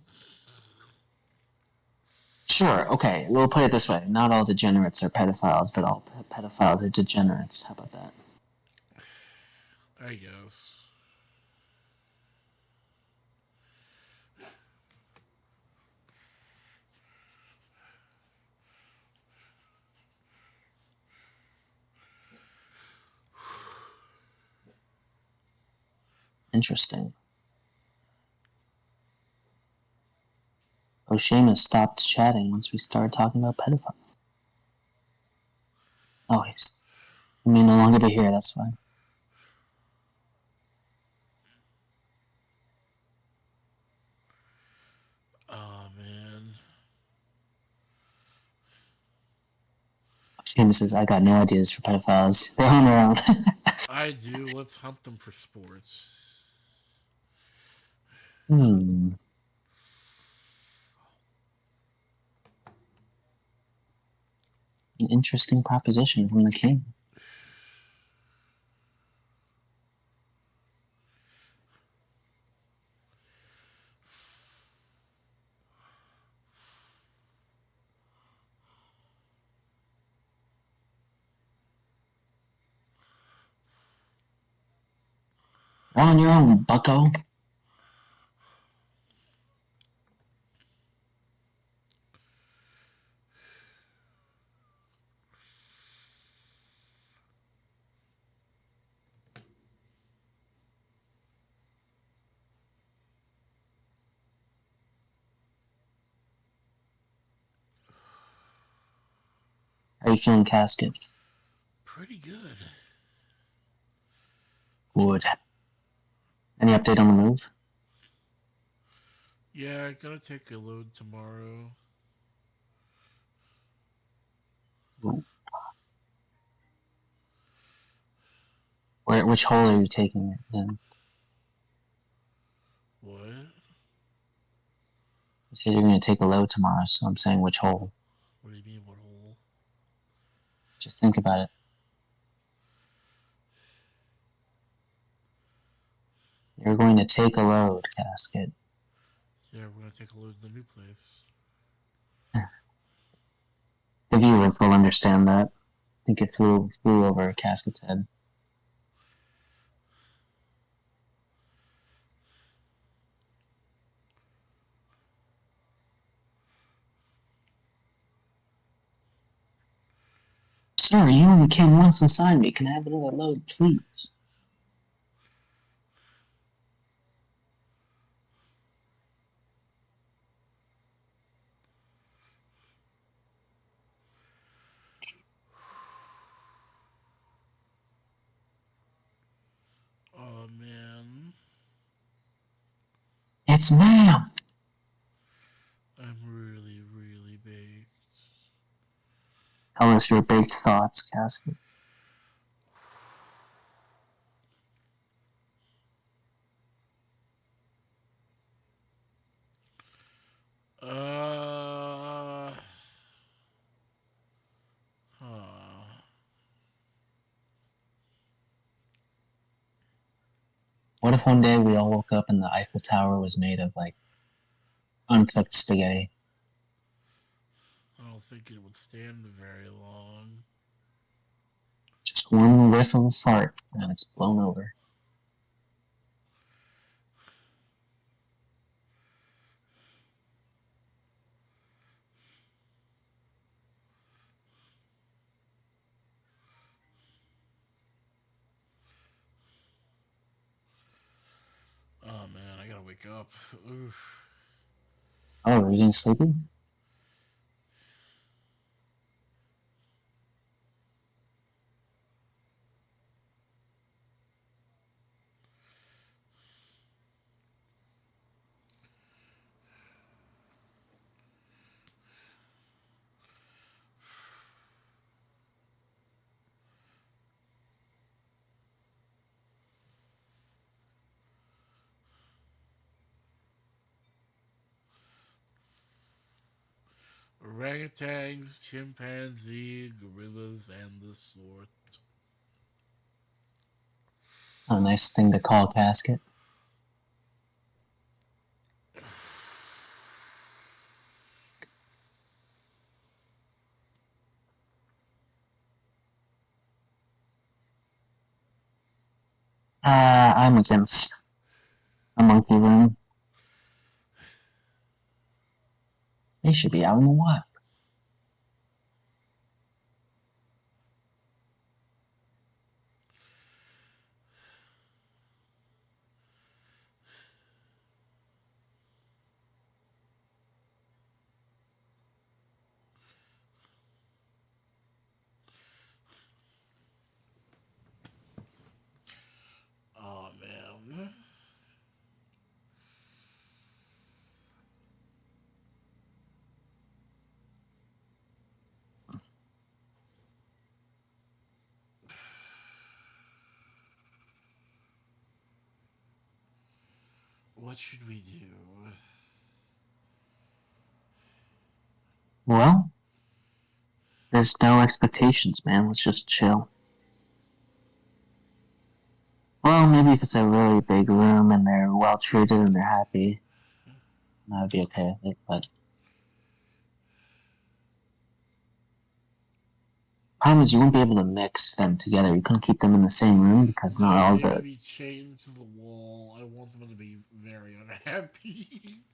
S1: Sure. Okay. We'll put it this way: not all degenerates are pedophiles, but all pedophiles are degenerates. How about that?
S2: I guess.
S1: Interesting. Oshima stopped chatting once we started talking about pedophiles. Oh, he's. I mean, no longer be here. That's fine.
S2: Oh man.
S1: Oshima says, "I got no ideas for pedophiles. They're on their own."
S2: I do. Let's hunt them for sports.
S1: Hmm. An interesting proposition from the king. On your own, bucko. How are you feeling, Casket?
S2: Pretty good.
S1: Wood. Any update on the move?
S2: Yeah, I gotta take a load tomorrow.
S1: Which hole are you taking it in?
S2: What?
S1: You said you're going to take a load tomorrow, so I'm saying which hole.
S2: What do you mean, what hole?
S1: Just think about it. You're going to take a load, Casket.
S2: Yeah, we're gonna take a load to the new place.
S1: The viewer will understand that. I think it flew over Casket's head. Sir, you only came once inside me. Can I have another load, please?
S2: Oh man.
S1: It's ma'am.
S2: I'm really, really baked.
S1: Tell us your baked thoughts, Casket.
S2: Uh. Huh.
S1: What if one day we all woke up and the Eiffel Tower was made of, like, uncooked spaghetti?
S2: I don't think it would stand very long.
S1: Just one whiff of a fart, and it's blown over.
S2: Oh man, I gotta wake up. Oof.
S1: Oh, are you getting sleepy?
S2: Orangutans, chimpanzee, gorillas, and the sort.
S1: A nice thing to call a casket. I'm against a monkey room. They should be out in the wild.
S2: Oh man. What should we do?
S1: Well, there's no expectations, man. Let's just chill. Well, maybe if it's a really big room and they're well treated and they're happy, I'd be okay with it. But problem is, you won't be able to mix them together. You couldn't keep them in the same room because not
S2: No,
S1: all
S2: they would
S1: the
S2: be chained to the wall. I want them to be very unhappy.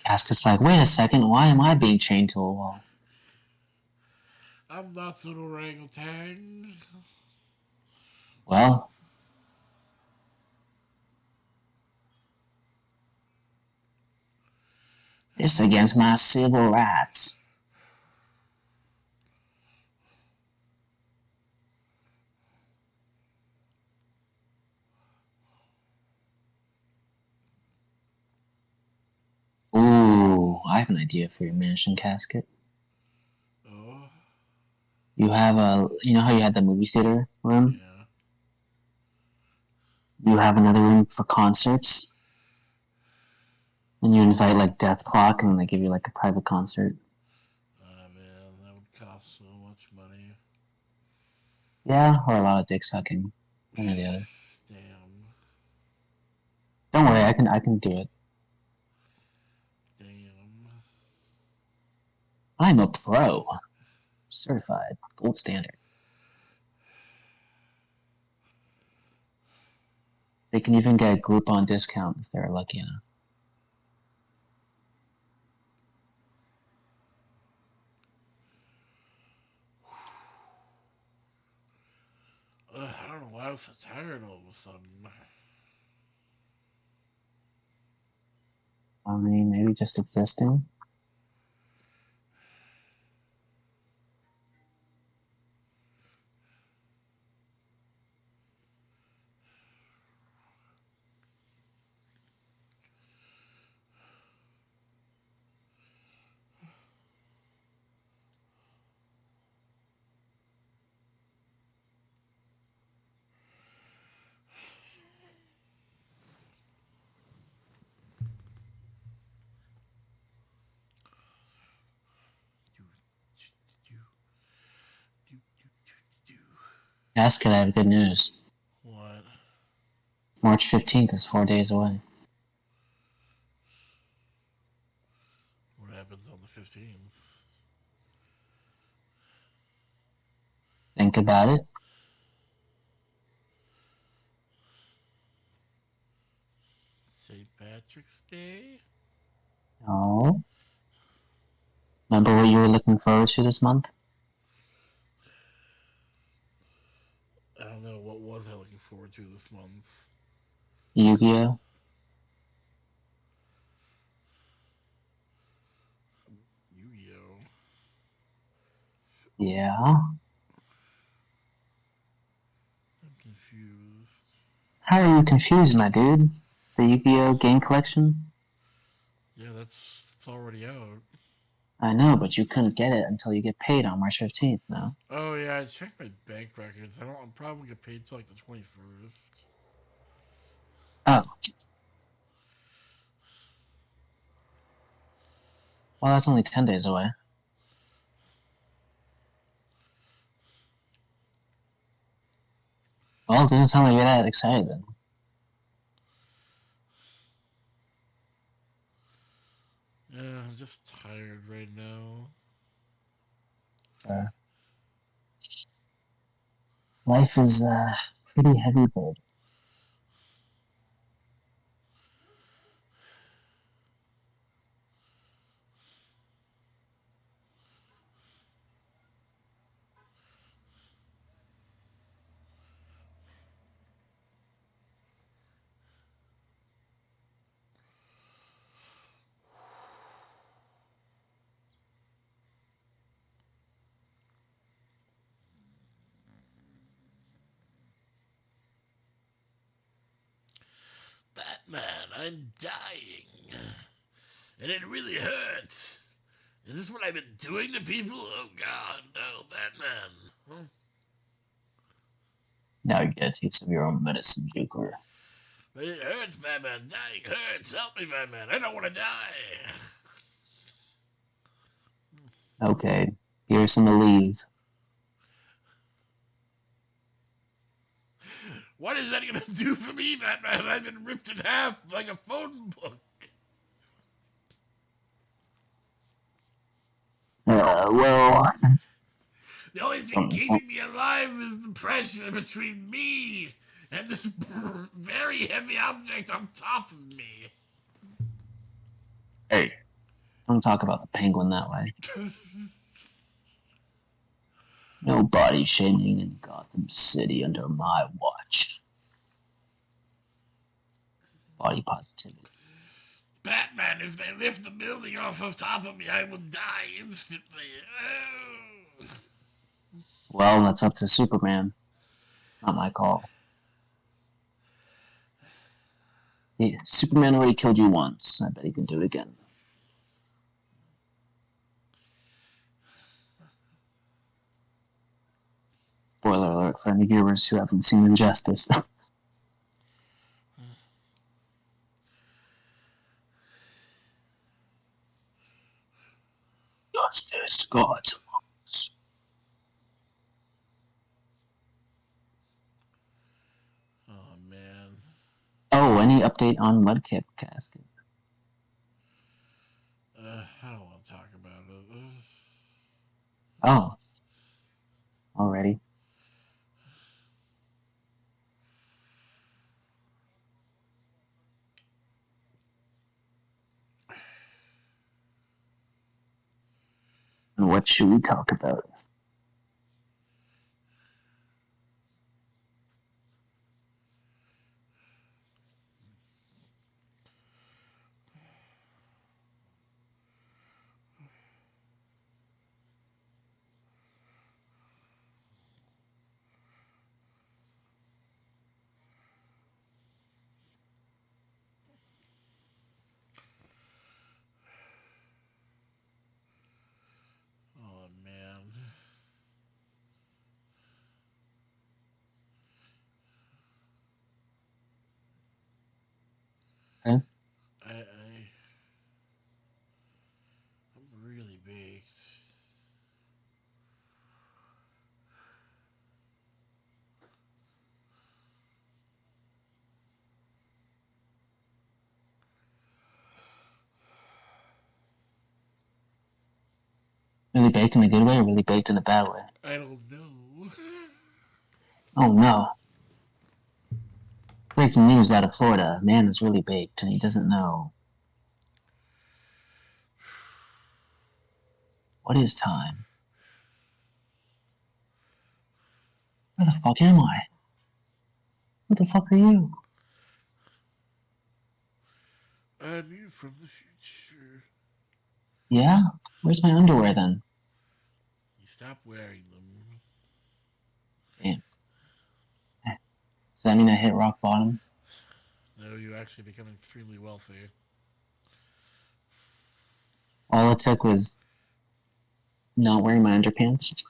S1: caskets. Like, wait a second, why am I being chained to a wall?
S2: I'm not an orangutan.
S1: Well, it's against my civil rights. Ooh, I have an idea for your mansion casket.
S2: Oh,
S1: You know how you had the movie theater room?
S2: yeah.
S1: You have another room for concerts, and you invite like Death Clock, and they give you like a private concert.
S2: Oh man, that would cost so much money.
S1: Yeah, or a lot of dick sucking, one or the other.
S2: Damn.
S1: Don't worry, I can do it.
S2: Damn.
S1: I'm a pro, certified, gold standard. They can even get a Groupon discount if they're lucky enough.
S2: I don't know why I'm so tired all of a sudden.
S1: I mean, maybe just existing. Casket, I have good news.
S2: What?
S1: March 15th is 4 days away.
S2: 15th.
S1: Think about it.
S2: St. Patrick's Day?
S1: No. Remember what you were looking forward to this month?
S2: I don't know. What was I looking forward to this month?
S1: Yu-Gi-Oh.
S2: Yu-Gi-Oh!
S1: Yeah.
S2: I'm confused.
S1: How are you confused, my dude? The Yu-Gi-Oh game collection?
S2: Yeah, that's already out.
S1: I know, but you couldn't get it until you get paid on March 15th, no?
S2: Oh yeah, I checked my bank records. I'm probably gonna get paid till like the 21st.
S1: Oh, well, that's only 10 days away. Well, it doesn't sound like you're that excited then.
S2: Yeah, I'm just tired right now.
S1: Uh, life is pretty heavy, but
S2: Batman, I'm dying. And it really hurts. Is this what I've been doing to people? Oh god, no, Batman. Huh?
S1: now you get a taste of your own medicine, Joker.
S2: But it hurts, Batman. Dying hurts. Help me, Batman. I don't want to die.
S1: Okay, here's some Aleve.
S2: What is that going to do for me, Batman? I've been ripped in half like a phone book.
S1: Well,
S2: The only thing keeping me alive is the pressure between me and this very heavy object on top of me.
S1: hey, don't talk about the penguin that way. No body shaming in Gotham City under my watch. Body positivity.
S2: Batman, if they lift the building off of top of me, I will die instantly. Oh.
S1: Well, that's up to Superman. Not my call. Yeah, Superman already killed you once. I bet he can do it again. Spoiler alert for any viewers who haven't seen Injustice. Justice, God's among us.
S2: Oh man.
S1: Oh, any update on Mudkip Casket?
S2: I don't want to talk about it.
S1: Oh, already. And what should we talk about?
S2: Oh man.
S1: Okay.
S2: I'm really baked.
S1: Really baked in a good way or really baked in a bad way?
S2: I don't know.
S1: Oh no. Breaking news out of Florida. A man is really baked and he doesn't know what is time. Where the fuck am I? What the fuck are you?
S2: I'm you from the future.
S1: Yeah? Where's my underwear then?
S2: You stop wearing them.
S1: Damn. Does that mean I hit rock bottom?
S2: No, you actually become extremely wealthy.
S1: All it took was not wearing my underpants.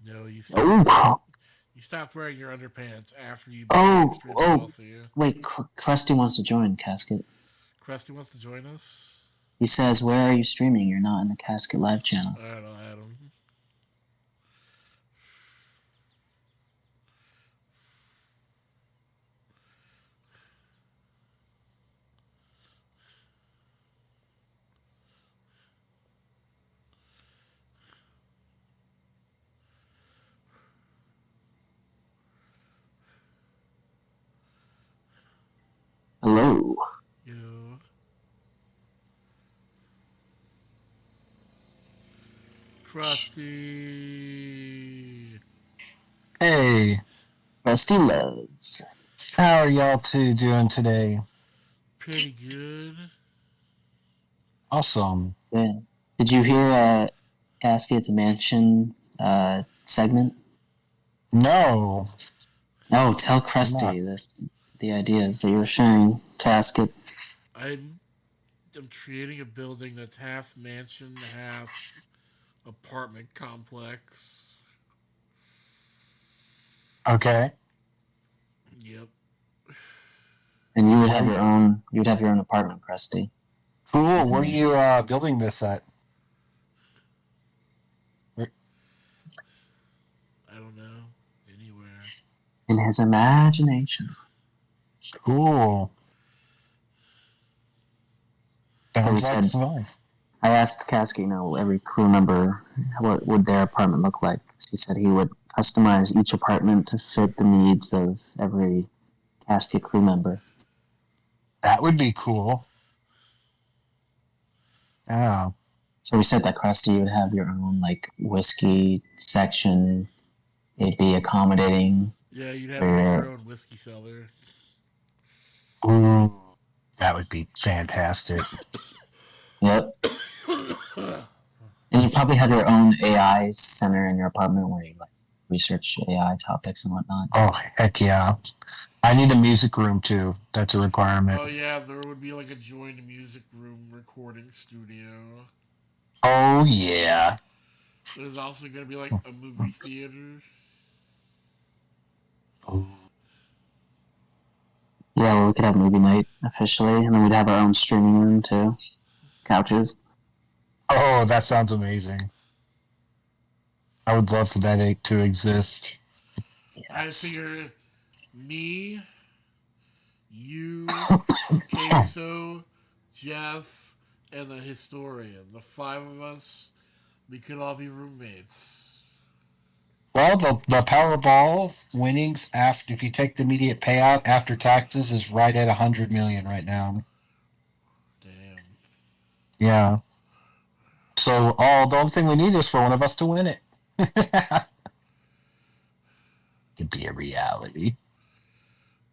S2: No, you stopped wearing.
S1: Oh,
S2: You stopped wearing your underpants after you became
S1: oh,
S2: extremely
S1: oh.
S2: wealthy.
S1: Wait, Krusty wants to join Casket.
S2: Krusty wants to join us.
S1: He says, "Where are you streaming? You're not in the Casket Live channel."
S2: I don't know, Adam.
S1: Hello.
S2: You, Krusty.
S3: Hey,
S1: Krusty loves.
S3: how are y'all two doing today?
S2: Pretty good.
S3: Awesome.
S1: Yeah. Did you hear Casket's Mansion segment?
S3: No,
S1: No, tell
S3: did not.
S1: Krusty the ideas that you were sharing, Casket.
S2: I'm creating a building that's half mansion, half apartment complex.
S3: Okay.
S2: Yep.
S1: And you would have
S3: Where,
S1: your own. You'd have your own apartment, Krusty.
S3: cool. Where are
S1: Mhm.
S3: you building this at? Where-
S2: I don't know. Anywhere.
S1: In his imagination.
S3: Cool.
S1: So he
S3: Sounds like
S1: said,
S3: fun.
S1: I asked Kasky, every crew member, what would their apartment look like? He said he would customize each apartment to fit the needs of every Kasky crew member.
S3: That would be cool. Yeah.
S1: So we said that Krusty, you would have your own like whiskey section. It'd be accommodating
S2: Yeah, you'd have like your
S1: for
S2: own whiskey cellar.
S3: Ooh, that would be fantastic.
S1: yep. And you probably have your own AI center in your apartment where you like research AI topics and whatnot.
S3: Oh, heck yeah. I need a music room too. That's a requirement.
S2: Oh yeah, there would be like a joined music room recording studio.
S3: Oh, yeah.
S2: There's also gonna be like a movie theater.
S3: Ooh.
S1: Yeah, well, we could have movie night officially, and then we'd have our own streaming room too. Couches.
S3: Oh, that sounds amazing. I would love for that to exist.
S2: I
S1: Yes.
S2: figure me, you, Queso, Jeff, and the historian, the five of us, we could all be roommates.
S3: Well, the Powerball winnings after if you take the immediate payout after taxes is right at 100 million right now.
S2: Damn.
S3: Yeah. So the only thing we need is for one of us to win it. Could be a reality.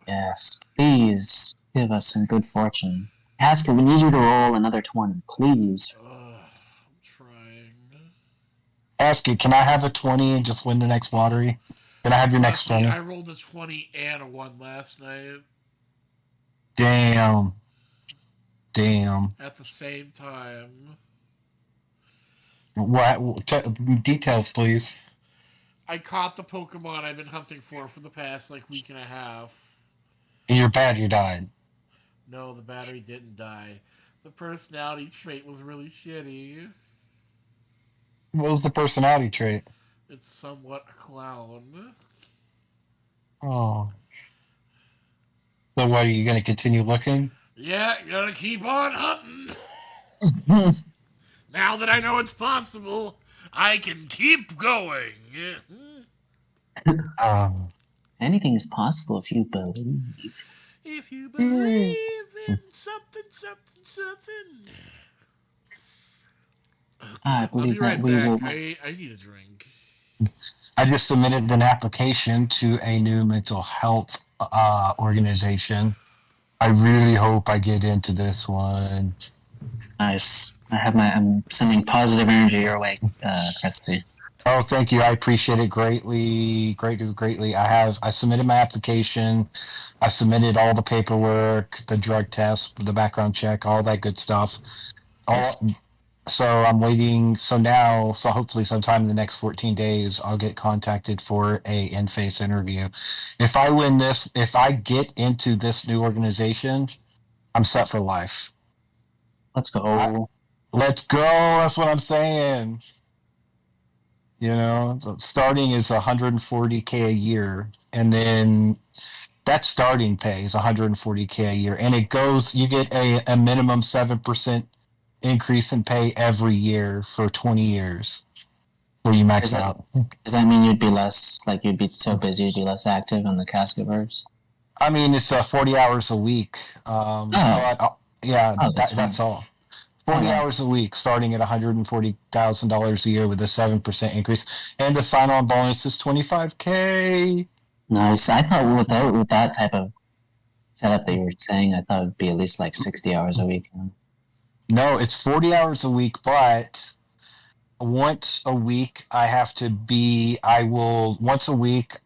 S1: Yes. Please give us some good fortune. Haskell, we need you to roll another 20, please.
S2: I'm trying.
S3: Ask you, can I have a 20 and just win the next lottery? Can I have your next
S2: Krusty,
S3: 20?
S2: I rolled a 20 and a 1 last night
S3: Damn. Damn.
S2: at the same time.
S3: What? Details, please.
S2: I caught the Pokemon I've been hunting for the past like week and a half.
S3: Your battery died.
S2: No, the battery didn't die. The personality trait was really shitty.
S3: What was the personality trait?
S2: It's somewhat a clown.
S3: Oh. So what, are you going to continue looking?
S2: Yeah, gotta keep on hunting.
S1: Hmm.
S2: Now that I know it's possible, I can keep going.
S1: Anything is possible if you believe.
S2: If you believe in something, something, something.
S1: I
S2: Okay, I'll be
S1: believe that
S2: right
S1: we will.
S2: back. I need a drink.
S3: I just submitted an application to a new mental health organization. I really hope I get into this one.
S1: Nice. I'm sending positive energy your way, Christy.
S3: Oh, thank you. I appreciate it greatly. I submitted my application. I submitted all the paperwork, the drug test, the background check, all that good stuff.
S1: Yes.
S3: So I'm waiting. So hopefully sometime in the next 14 days, I'll get contacted for a in-face interview. If I win this, if I get into this new organization, I'm set for life.
S1: Let's go.
S3: Let's go. That's what I'm saying. So starting is 140K a year, and then that starting pay is 140K a year, and it goes. You get a minimum 7% increase in pay every year for 20 years, where you max out.
S1: Does that mean you'd be less, like you'd be so busy, you'd be less active on the Cascaverse?
S3: I mean, it's 40 hours a week, but yeah, that's all. 40 hours a week, starting at $140,000 a year with a 7% increase, and the sign-on bonus is 25K.
S1: Nice. I thought with that type of setup that you were saying, I thought it'd be at least like 60 hours a week.
S3: No, it's 40 hours a week, but once a week once a week,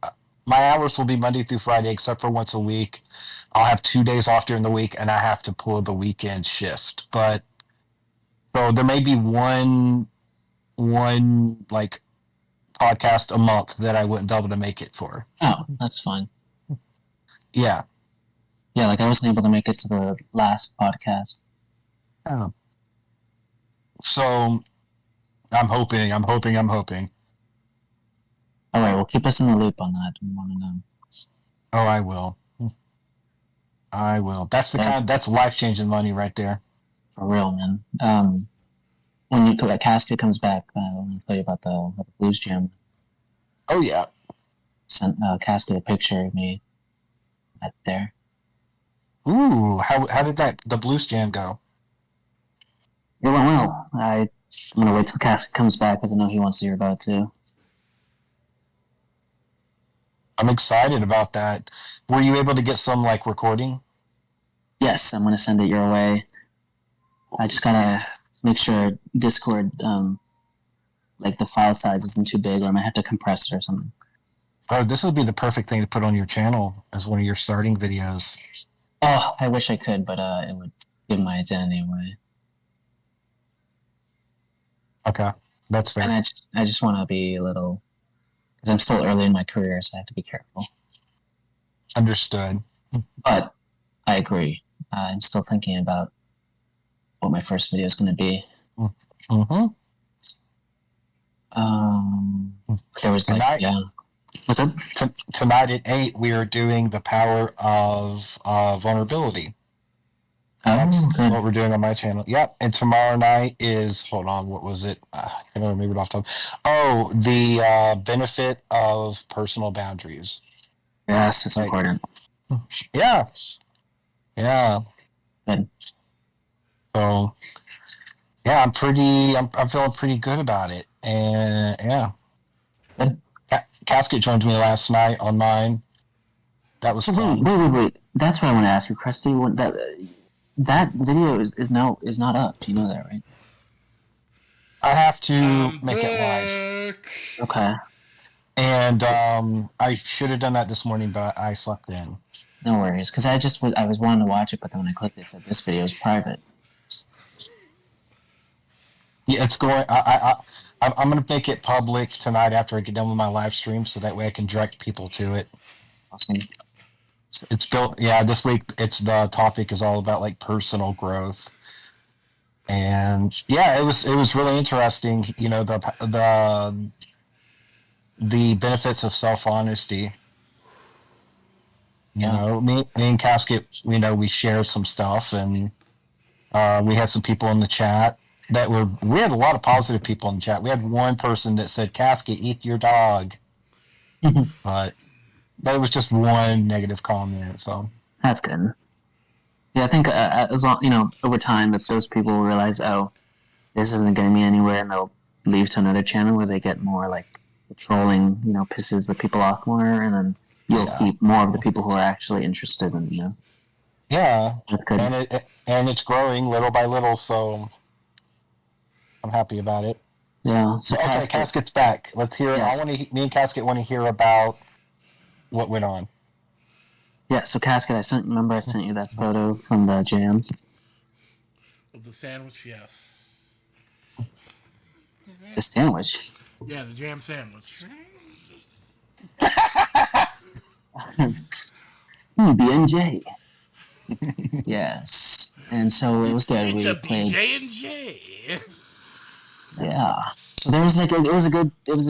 S3: my hours will be Monday through Friday, except for once a week. I'll have 2 days off during the week, and I have to pull the weekend shift. But so there may be one like podcast a month that I wouldn't be able to make it for.
S1: Oh, that's fine.
S3: Yeah.
S1: Yeah, like I wasn't able to make it to the last podcast.
S3: Oh. So I'm hoping.
S1: All right, well, keep us in the loop on that. We want to know.
S3: Oh, I will. That's life-changing money right there.
S1: For real, man. When that casket comes back, I want to tell you about the Blues Jam.
S3: Oh yeah.
S1: Sent casket a picture of me right there.
S3: Ooh, how did the Blues Jam go?
S1: It went well. I'm gonna wait till casket comes back because I know he wants to hear about it too.
S3: I'm excited about that. Were you able to get some like recording?
S1: Yes, I'm gonna send it your way. I just gotta make sure Discord, like the file size isn't too big, or I might have to compress it or something.
S3: Oh, this would be the perfect thing to put on your channel as one of your starting videos.
S1: Oh, I wish I could, but it would give my identity away.
S3: Okay, that's fair.
S1: And I just want to be a little, because I'm still early in my career, so I have to be careful.
S3: Understood.
S1: But I agree. I'm still thinking about what my first video is going to be.
S3: Mm-hmm.
S1: There was
S3: tonight,
S1: What's up?
S3: Tonight at 8, we are doing the power of vulnerability. That's what we're doing on my channel. Yep. And tomorrow night is, hold on, what was it? I don't remember it off the top. Oh, the benefit of personal boundaries.
S1: Yes, it's important.
S3: Yeah. Yeah.
S1: Good.
S3: So, yeah, I'm feeling pretty good about it. And yeah.
S1: Good.
S3: Casket joined me last night on mine. That was fun.
S1: Wait. That's what I want to ask you, Krusty. That video is not up. Do you know that, right?
S3: I have to make it live.
S1: Okay.
S3: And I should have done that this morning, but I slept in.
S1: No worries, because I was wanting to watch it, but then when I clicked it said this video is private.
S3: Yeah, it's going. I'm going to make it public tonight after I get done with my live stream, so that way I can direct people to it.
S1: Awesome.
S3: It's built. Yeah, this week the topic is all about like personal growth, and yeah, it was really interesting. You know, the benefits of self-honesty. You know, me and Casket, we share some stuff, and we had some people in the chat we had a lot of positive people in the chat. We had one person that said, "Casket, eat your dog," but that was just one negative comment. So
S1: That's good. Yeah, I think as long over time, if those people realize, oh, this isn't getting me anywhere, and they'll leave to another channel where they get more like the trolling, pisses the people off more, and then you'll keep more of the people who are actually interested in,
S3: yeah,
S1: that's good.
S3: and it's growing little by little. So I'm happy about it.
S1: Yeah. So
S3: okay, Casket's back. Let's hear it.
S1: Yes.
S3: Me and Casket want to hear about what went on.
S1: Yeah. So Casket, I sent you that photo from the jam
S2: Of the sandwich, yes.
S1: the sandwich.
S2: Yeah, the jam sandwich.
S1: BNJ. Yes. And so it was good.
S2: It's
S1: we
S2: a
S1: played
S2: BJ&J.
S1: Yeah. So there was it was a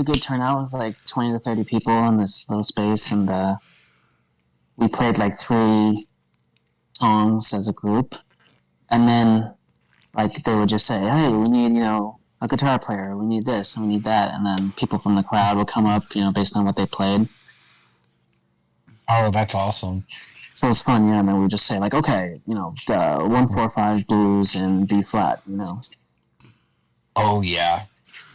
S1: good turnout. It was like 20 to 30 people in this little space, and we played like 3 songs as a group, and then like they would just say, "Hey, we need a guitar player. We need this. We need that," and then people from the crowd would come up, based on what they played.
S3: Oh, that's awesome.
S1: So it was fun, yeah. And then we would just say like, "Okay, 1-4-5 blues in B flat,"
S3: Oh yeah.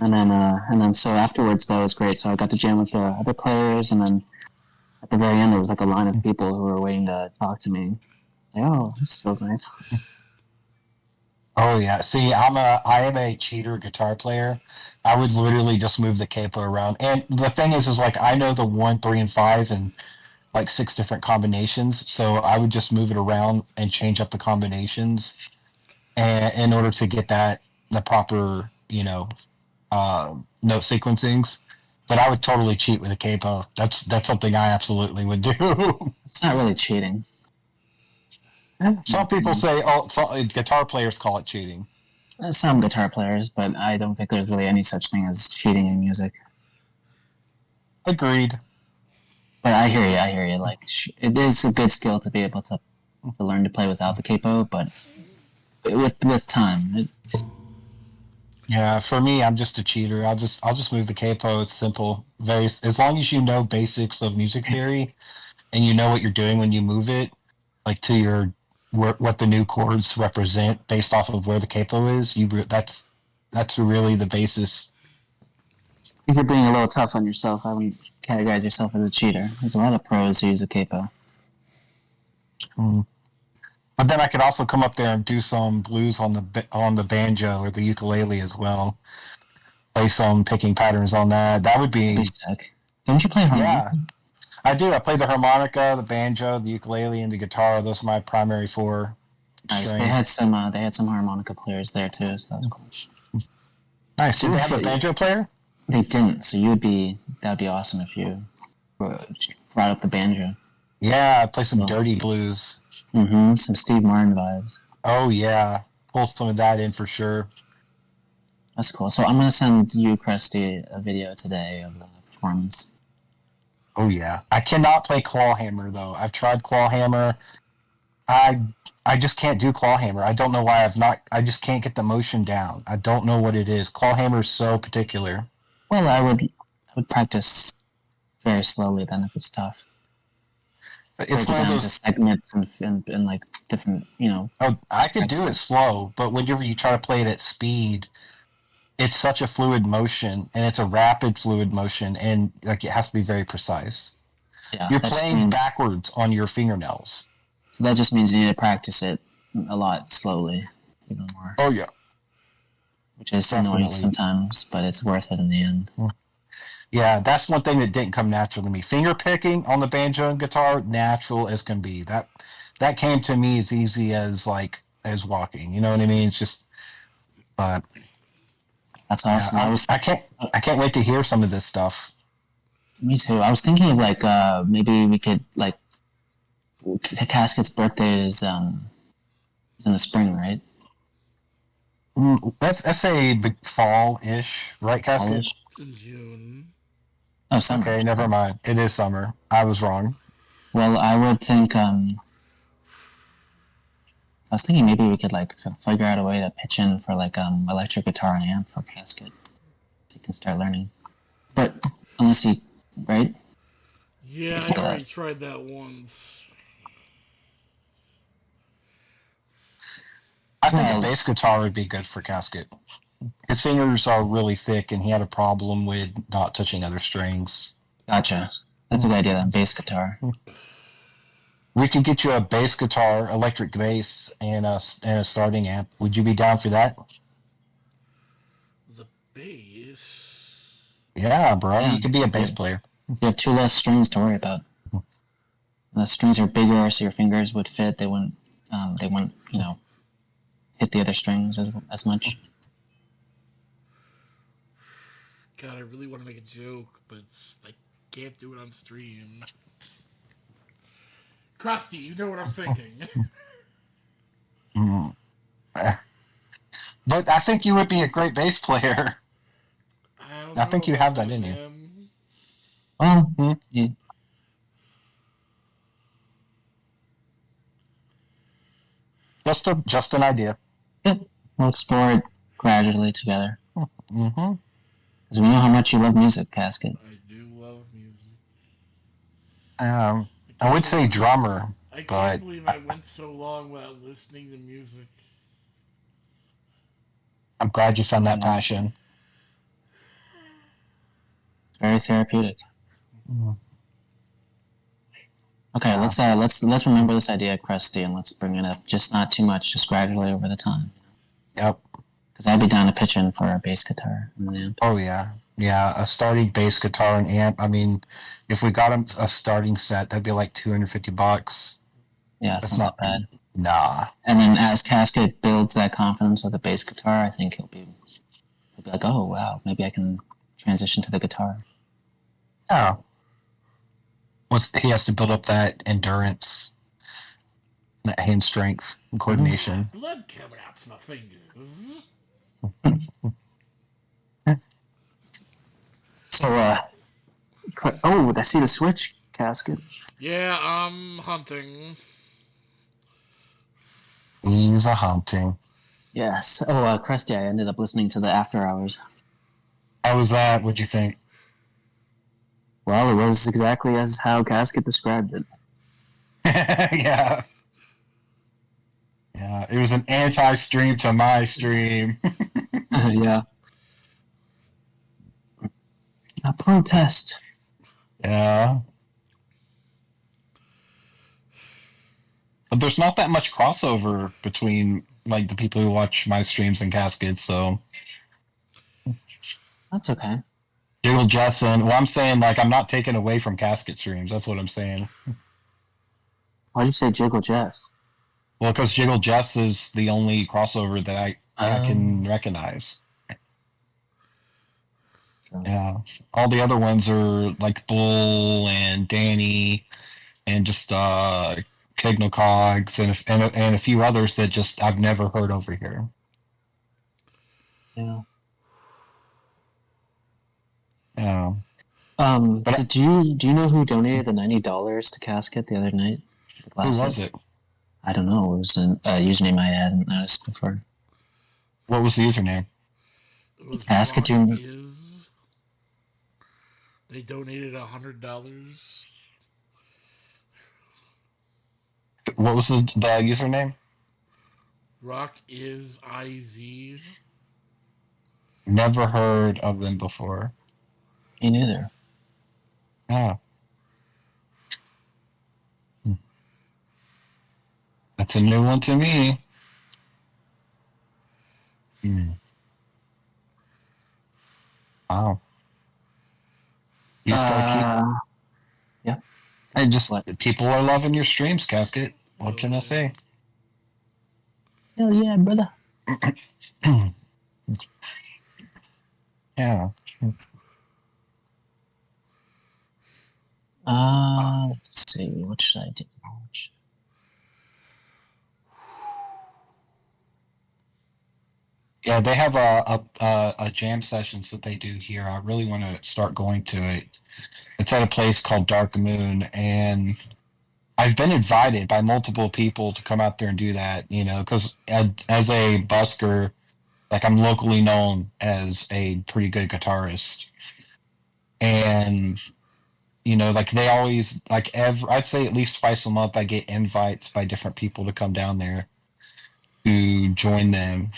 S1: And then so afterwards that was great. So I got to jam with the other players, and then at the very end there was like a line of people who were waiting to talk to me. Like, oh, this feels nice.
S3: Oh yeah. See, I am a cheater guitar player. I would literally just move the capo around. And the thing is like I know the 1, 3, and 5 and like 6 different combinations. So I would just move it around and change up the combinations and in order to get the proper, note sequencings. But I would totally cheat with a capo. That's something I absolutely would do.
S1: It's not really cheating.
S3: Some people say, guitar players call it cheating.
S1: Some guitar players, but I don't think there's really any such thing as cheating in music.
S3: Agreed.
S1: But I hear you. Like, it is a good skill to be able to learn to play without the capo, but with time.
S3: Yeah, for me, I'm just a cheater. I'll just move the capo. It's simple. As long as you know basics of music theory and you know what you're doing when you move it, like to what the new chords represent based off of where the capo is. That's really the basis.
S1: I think you're being a little tough on yourself. I wouldn't categorize yourself as a cheater. There's a lot of pros who use a capo.
S3: But then I could also come up there and do some blues on the banjo or the ukulele as well. Play some picking patterns on that. That'd be
S1: sick. Don't you play harmonica?
S3: Yeah, I do. I play the harmonica, the banjo, the ukulele, and the guitar. Those are my primary 4.
S1: Nice. They had some harmonica players there too, so that was cool.
S3: Nice. Did they have a banjo player?
S1: They didn't. So that'd be awesome if you brought up the banjo.
S3: Yeah, play some dirty blues.
S1: Some Steve Martin vibes.
S3: Oh yeah, pull some of that in for sure.
S1: That's cool. So I'm gonna send you, Krusty, a video today of the performance.
S3: Oh yeah, I cannot play clawhammer though. I've tried clawhammer. I just can't do clawhammer. I don't know why I just can't get the motion down. I don't know what it is. Clawhammer is so particular.
S1: Well, I would practice very slowly then if it's tough.
S3: It's
S1: break it down to segments and like different,
S3: Oh, I could do it slow, but whenever you try to play it at speed, it's such a fluid motion, and it's a rapid fluid motion, and like it has to be very precise. Yeah, you're playing backwards on your fingernails.
S1: So that just means you need to practice it a lot slowly, even more.
S3: Oh yeah,
S1: which is annoying sometimes, but it's worth it in the end.
S3: Yeah, that's one thing that didn't come natural to me. Finger picking on the banjo and guitar, natural as can be. That came to me as easy as walking. You know what I mean? It's just, but
S1: that's awesome.
S3: Yeah, I can't wait to hear some of this stuff.
S1: Me too. I was thinking of maybe we could Casket's birthday is in the spring, right?
S3: Let's say fall-ish, right, Casket?
S2: Fall-ish. In June.
S1: Oh, summer.
S3: Okay, never mind. It is summer. I was wrong.
S1: Well, I would think I was thinking maybe we could like figure out a way to pitch in for like electric guitar and amp for Casket. He can start learning. But unless he, right?
S2: Yeah, I already tried that once.
S3: I think a
S1: Well,
S3: bass guitar would be good for Casket. His fingers are really thick, and he had a problem with not touching other strings.
S1: gotcha. That's a good idea then. Bass guitar.
S3: We could get you a bass guitar, electric bass, and a starting amp. Would you be down for that?
S2: The bass.
S3: Yeah, bro.
S1: Yeah,
S3: You could be a bass player.
S1: you have two less strings to worry about. The strings are bigger, so your fingers would fit. They wouldn't, hit the other strings as much.
S2: God, I really want to make a joke, but I can't do it on stream. Krusty, you know what I'm thinking.
S3: Mm. But I think you would be a great bass player.
S2: I don't
S3: I
S2: know
S3: think you
S2: about
S3: have that in you.
S2: man.
S1: Well, yeah.
S3: Just an idea.
S1: Good. We'll explore it gradually together.
S3: Mm-hmm.
S1: Because we know how much you love music, Casket.
S2: I do love music.
S3: I would say drummer,
S2: I
S3: but
S2: can't believe I went so long without listening to music.
S3: I'm glad you found that passion.
S1: Very therapeutic.
S3: Mm.
S1: Okay, let's remember this idea, Krusty, and let's bring it up. Just not too much, just gradually over the time.
S3: Yep.
S1: Because I'd be down to pitch in for a bass guitar and an amp.
S3: Oh yeah. Yeah, a starting bass guitar and amp. I mean, if we got him a starting set, that'd be like $250.
S1: Yeah,
S3: That's
S1: it's not bad.
S3: Nah.
S1: And then as Casket builds that confidence with the bass guitar, I think he'll be like, oh wow, maybe I can transition to the guitar.
S3: Oh. He has to build up that endurance, that hand strength and coordination.
S2: Blood coming out to my fingers.
S1: So, I see the switch, Casket.
S2: Yeah, I'm hunting.
S3: He's a hunting.
S1: Yes. Oh, Krusty, I ended up listening to the After Hours.
S3: How was that? What'd you think?
S1: Well, it was exactly as how Casket described it.
S3: Yeah. Yeah, it was an anti-stream to my stream.
S1: Yeah. A protest.
S3: Yeah. But there's not that much crossover between like the people who watch my streams and Caskets, so
S1: That's okay.
S3: Jiggle Jess and I'm saying like I'm not taking away from Casket streams. That's what I'm saying.
S1: Why'd you say Jiggle Jess?
S3: Well, because Jiggle Jess is the only crossover that I can recognize.
S1: True.
S3: Yeah, all the other ones are like Bull and Danny, and just Kegnocogs and a few others that just I've never heard over here.
S1: Yeah.
S3: Yeah.
S1: Do you know who donated the $90 to Casket the other night?
S3: Who was it?
S1: I don't know. It was a username I hadn't noticed before.
S3: What was the username?
S2: It was
S1: Casket
S2: Rock is. They donated $100.
S3: What was the username?
S2: Rock is IZ.
S3: Never heard of them before.
S1: Me neither.
S3: Yeah. That's a new one to me. Wow. You start
S1: yeah.
S3: I just people are loving your streams, Casket. What can I say?
S1: Hell yeah, brother.
S3: Yeah.
S1: Let's see. What should I do?
S3: Yeah, they have a jam sessions that they do here. I really want to start going to it. It's at a place called Dark Moon, and I've been invited by multiple people to come out there and do that, because as a busker, like I'm locally known as a pretty good guitarist. And, like they always, like I'd say at least twice a month, I get invites by different people to come down there to join them.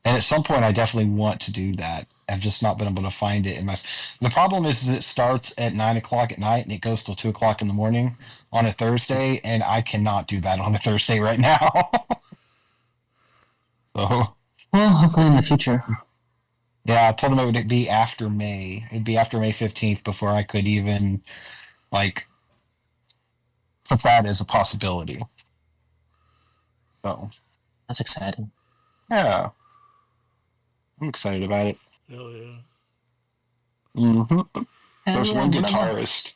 S3: And at some point, I definitely want to do that. I've just not been able to find it in my. The problem is it starts at 9 o'clock at night and it goes till 2 o'clock in the morning on a Thursday, and I cannot do that on a Thursday right now. So
S1: Well, hopefully in the future.
S3: yeah, I told him it would be after May. It'd be after May 15th before I could even like put that as a possibility. So
S1: That's exciting.
S3: yeah, I'm excited about it.
S2: Hell yeah.
S3: Mm-hmm.
S1: Hell
S3: There's
S1: yeah,
S3: one
S1: whatever.
S3: guitarist.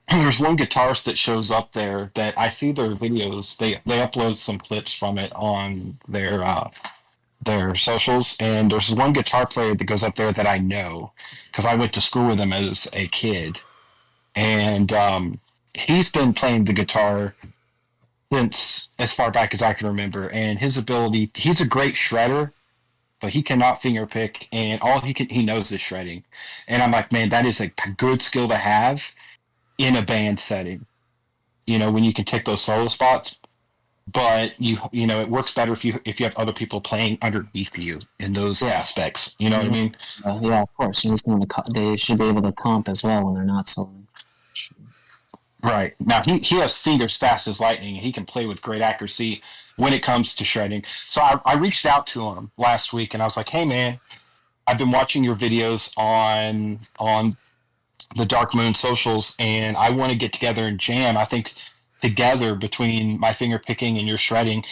S3: There's one guitarist that shows up there that I see their videos. They upload some clips from it on their socials, and there's one guitar player that goes up there that I know because I went to school with him as a kid, and he's been playing the guitar since as far back as I can remember. And his ability, he's a great shredder, but he cannot finger pick, and all he knows is shredding. And I'm like, man, that is a good skill to have in a band setting. When you can take those solo spots, but it works better if you have other people playing underneath you in those aspects. You know what I mean?
S1: Yeah, of course. They should be able to comp as well when they're not soloing.
S3: Right. Now he has fingers fast as lightning, and he can play with great accuracy when it comes to shredding. So I reached out to him last week, and I was like, hey man, I've been watching your videos on the Dark Moon socials, and I want to get together and jam. I think together between my finger picking and your shredding,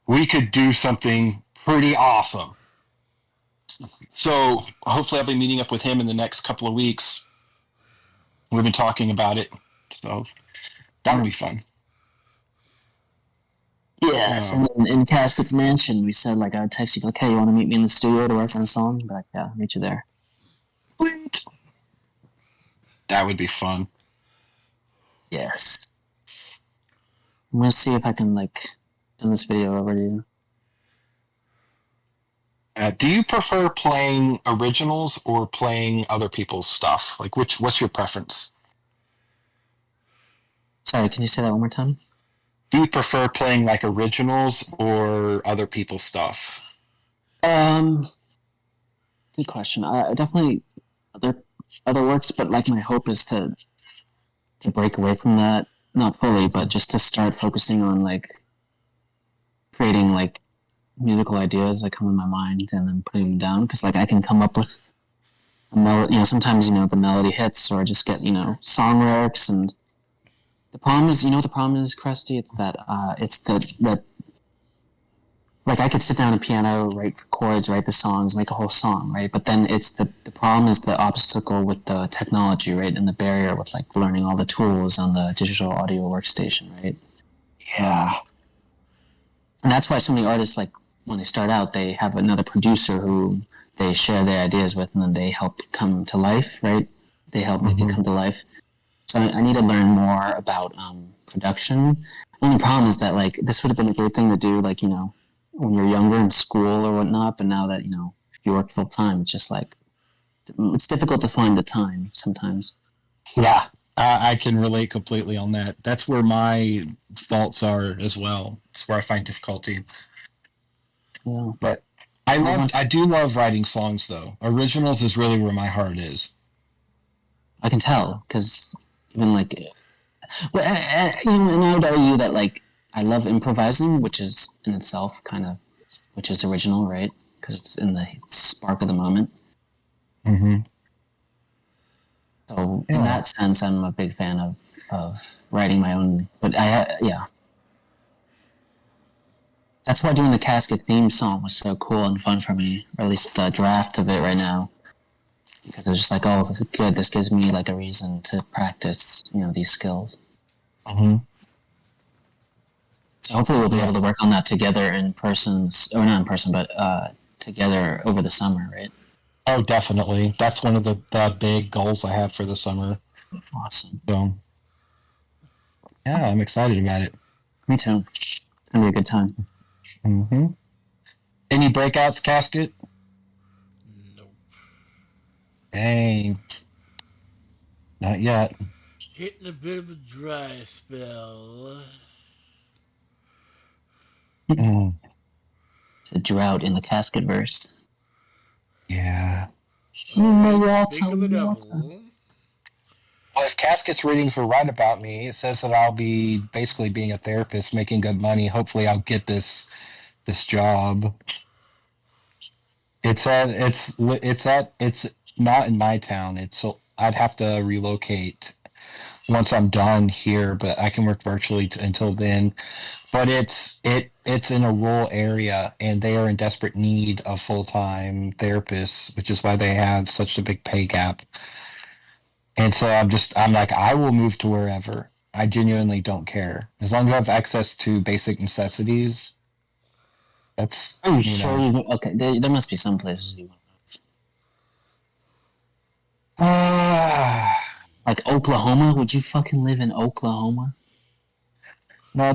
S3: we could do something pretty awesome. So hopefully I'll be meeting up with him in the next couple of weeks. We've been talking about it, so that would be fun.
S1: Yes, and then in Casket's Mansion, we said, like, I would text you, like, hey, you want to meet me in the studio to work on a song? But, yeah, I'll meet you there.
S3: Sweet. That would be fun.
S1: Yes. I'm going to see if I can, like, send this video over to you.
S3: Do you prefer playing originals or playing other people's stuff? Like, what's your preference?
S1: Sorry, can you say that one more time?
S3: Do you prefer playing, like, originals or other people's stuff?
S1: Good question. Definitely other works, but, like, my hope is to break away from that. Not fully, but just to start focusing on, like, creating, like, musical ideas that come in my mind and then putting them down, because like I can come up with a melody, sometimes the melody hits, or just get song lyrics. And the problem is, what the problem is, Krusty? It's that that like I could sit down at a piano, write the chords, write the songs, make a whole song, right? But then it's the problem is the obstacle with the technology, right? And the barrier with like learning all the tools on the digital audio workstation, right?
S3: Yeah.
S1: And that's why so many artists, like, when they start out, they have another producer who they share their ideas with, and then they help come to life, right? They help make it come to life. So I need to learn more about production. The only problem is that, like, this would have been a great thing to do, like, when you're younger in school or whatnot, but now that, if you work full time, it's just like, it's difficult to find the time sometimes.
S3: Yeah, I can relate completely on that. That's where my faults are as well. It's where I find difficulty.
S1: Yeah.
S3: But I do love writing songs though. Originals is really where my heart is.
S1: I can tell, because even like, well, and I would argue that like I love improvising, which is in itself which is original, right? Because it's in the spark of the moment.
S3: Mm-hmm.
S1: So in that sense, I'm a big fan of writing my own. But that's why doing the Casket theme song was so cool and fun for me, or at least the draft of it right now. Because it was just like, oh, this is good. This gives me like a reason to practice, these skills.
S3: Mm-hmm.
S1: So hopefully we'll be able to work on that together in person, or not in person, but together over the summer, right?
S3: Oh, definitely. That's one of the big goals I have for the summer.
S1: Awesome.
S3: So Yeah, I'm excited about it.
S1: Me too. It's gonna be a good time.
S3: Mm-hmm. Any breakouts, Casket?
S2: Nope.
S3: Dang, not yet.
S2: Hitting a bit of a dry spell.
S3: Mm,
S1: It's a drought in the casket verse.
S3: yeah.
S1: No
S2: Alright,
S1: water,
S2: speak of the
S1: water.
S2: devil.
S3: Well, if Casket's readings were right about me, it says that I'll be basically being a therapist, making good money. Hopefully, I'll get this job. It's not in my town. I'd have to relocate once I'm done here, but I can work virtually until then. But it's in a rural area, and they are in desperate need of full-time therapists, which is why they have such a big pay gap. And so I'm like, I will move to wherever. I genuinely don't care. As long as I have access to basic necessities, that's,
S1: Are you
S3: you
S1: sure
S3: know.
S1: you? Okay, there must be some places you want.
S3: Ah,
S1: Like Oklahoma? Would you fucking live in Oklahoma?
S3: no,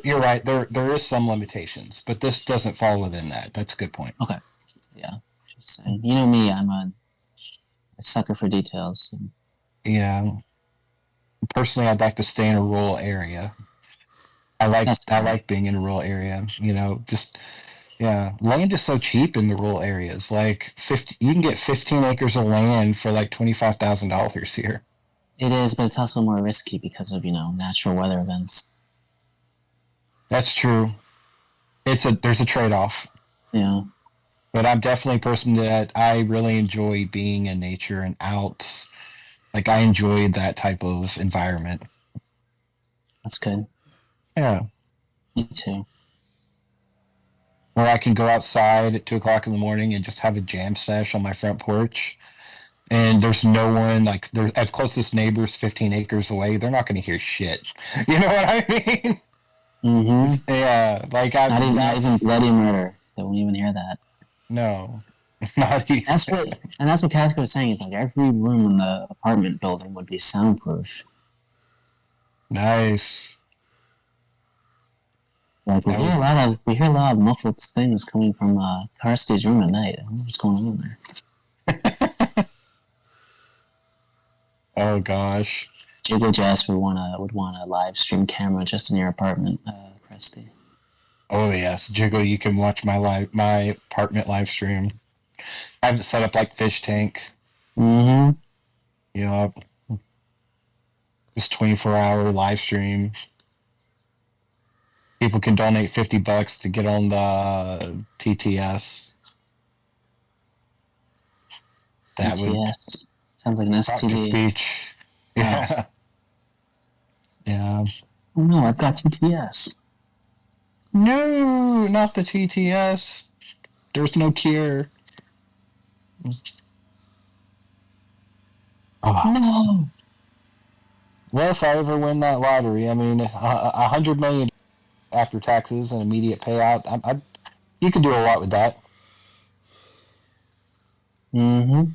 S3: you're right. There is some limitations, but this doesn't fall within that. That's a good point.
S1: Okay, yeah. Just saying. You know me, I'm a sucker for details.
S3: Yeah. Personally, I'd like to stay in a rural area.
S1: That's
S3: I
S1: fair.
S3: like being in a rural area. Just yeah, land is so cheap in the rural areas. Like 50, you can get 15 acres of land for like $25,000 here.
S1: It is, but it's also more risky because of natural weather events.
S3: That's true. There's a trade off,
S1: Yeah,
S3: but I'm definitely a person that I really enjoy being in nature and out. Like I enjoy that type of environment.
S1: that's good.
S3: Yeah,
S1: Me too.
S3: where I can go outside at 2 o'clock in the morning and just have a jam sesh on my front porch. And there's no one like they're as closest neighbors 15 acres away. They're not going to hear shit. You know what I mean?
S1: Mm-hmm.
S3: Yeah, like I
S1: Not even
S3: that's
S1: bloody murder. They won't even hear that.
S3: no, not even.
S1: That's what Casco was saying. Is like every room in the apartment building would be soundproof.
S3: Nice.
S1: Like we
S3: That
S1: hear
S3: would.
S1: a lot of we hear a lot of muffled things coming from Karsty's room at night. I don't know what's going on there.
S3: Oh gosh.
S1: Jiggle Jazz would want a live stream camera just in your apartment, Kirsty.
S3: Oh yes, Jiggle. You can watch my apartment live stream. I have it set up like fish tank.
S1: Mm-hmm.
S3: You know, just 24-hour live stream. People can donate $50 to get on the TTS. That would
S1: TTS sounds like an
S3: talk to
S1: STD.
S3: speech.
S1: Oh,
S3: Yeah, yeah.
S1: oh no, I've got TTS.
S3: No, not the TTS. There's no cure. Oh.
S1: No.
S3: Well, if I ever win that lottery, I mean, 100 million after taxes and immediate payout, you could do a lot with that.
S1: Mm-hmm.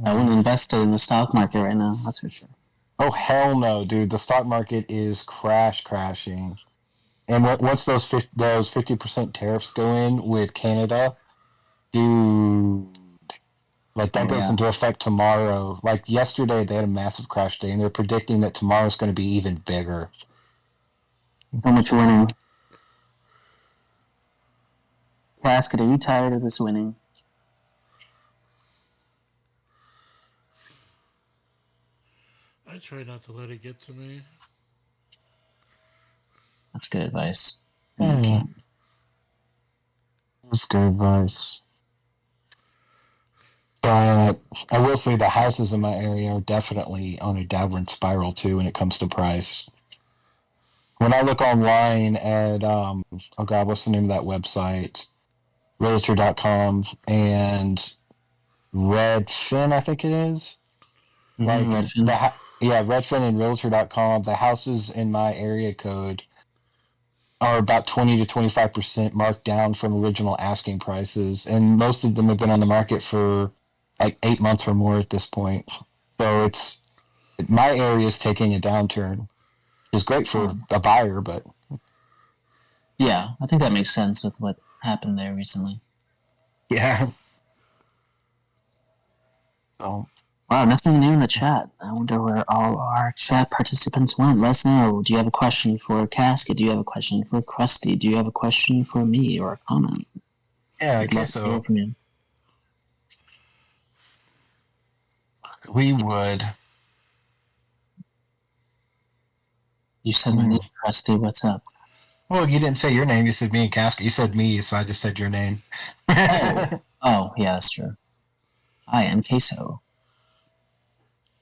S1: I wouldn't invest it in the stock market right now. That's for sure.
S3: Oh hell no, dude! The stock market is crashing. And once those 50% tariffs go in with Canada, dude, like that
S1: Oh
S3: goes
S1: yeah.
S3: into effect tomorrow. Like yesterday, they had a massive crash day, and they're predicting that tomorrow's going to be even bigger.
S1: So much winning. Basket, are you tired of this winning?
S2: I try not to let it get to me.
S1: That's good advice. I really
S3: Yeah,
S1: can't.
S3: that's good advice. But I will say the houses in my area are definitely on a downward spiral too when it comes to price. When I look online at oh god, what's the name of that website? Realtor.com and Redfin, I think it is. Like
S1: Mm-hmm, Redfin.
S3: yeah, Redfin and Realtor.com, the houses in my area code are about 20 to 25% marked down from original asking prices, and most of them have been on the market for like 8 months or more at this point. So it's my area is taking a downturn. It's great for a buyer, but
S1: Yeah, I think that makes sense with what happened there recently.
S3: yeah. So
S1: Wow, nothing new in the chat. I wonder where all our chat participants went. Let us know. Do you have a question for Casket? Do you have a question for Krusty? Do you have a question for me or a comment?
S3: yeah,
S1: I'd
S3: okay,
S1: love to hear
S3: so
S1: from you.
S3: we would.
S1: You said my name, Krusty. What's up?
S3: Well, you didn't say your name. You said me and Casket. You said me, so I just said your name.
S1: Oh, yeah, that's true. I am Queso.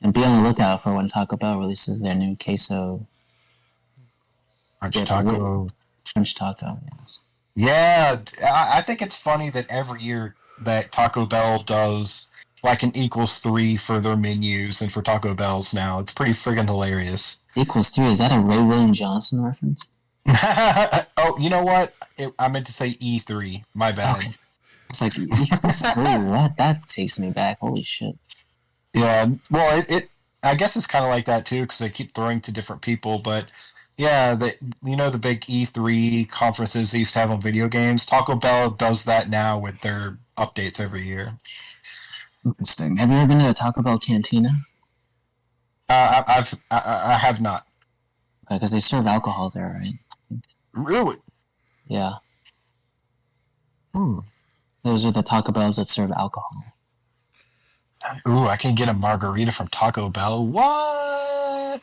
S1: And be on the lookout for when Taco Bell releases their new queso
S3: French taco.
S1: French taco. Yes.
S3: Yeah, I think it's funny that every year that Taco Bell does like an equals 3 for their menus and for Taco Bell's now. It's pretty friggin' hilarious.
S1: Equals 3. Is that a Ray William Johnson reference?
S3: Oh, you know what? I meant to say E3. My bad.
S1: Okay. It's like equals 3. What? That takes me back. Holy shit.
S3: Yeah, well, I guess it's kind of like that too because they keep throwing to different people. But yeah, the big E3 conferences they used to have on video games. Taco Bell does that now with their updates every year.
S1: Interesting. Have you ever been to a Taco Bell cantina?
S3: I have not.
S1: Because they serve alcohol there, right?
S3: Really?
S1: Yeah.
S3: Hmm.
S1: Those are the Taco Bells that serve alcohol.
S3: Ooh, I can get a margarita from Taco Bell. What?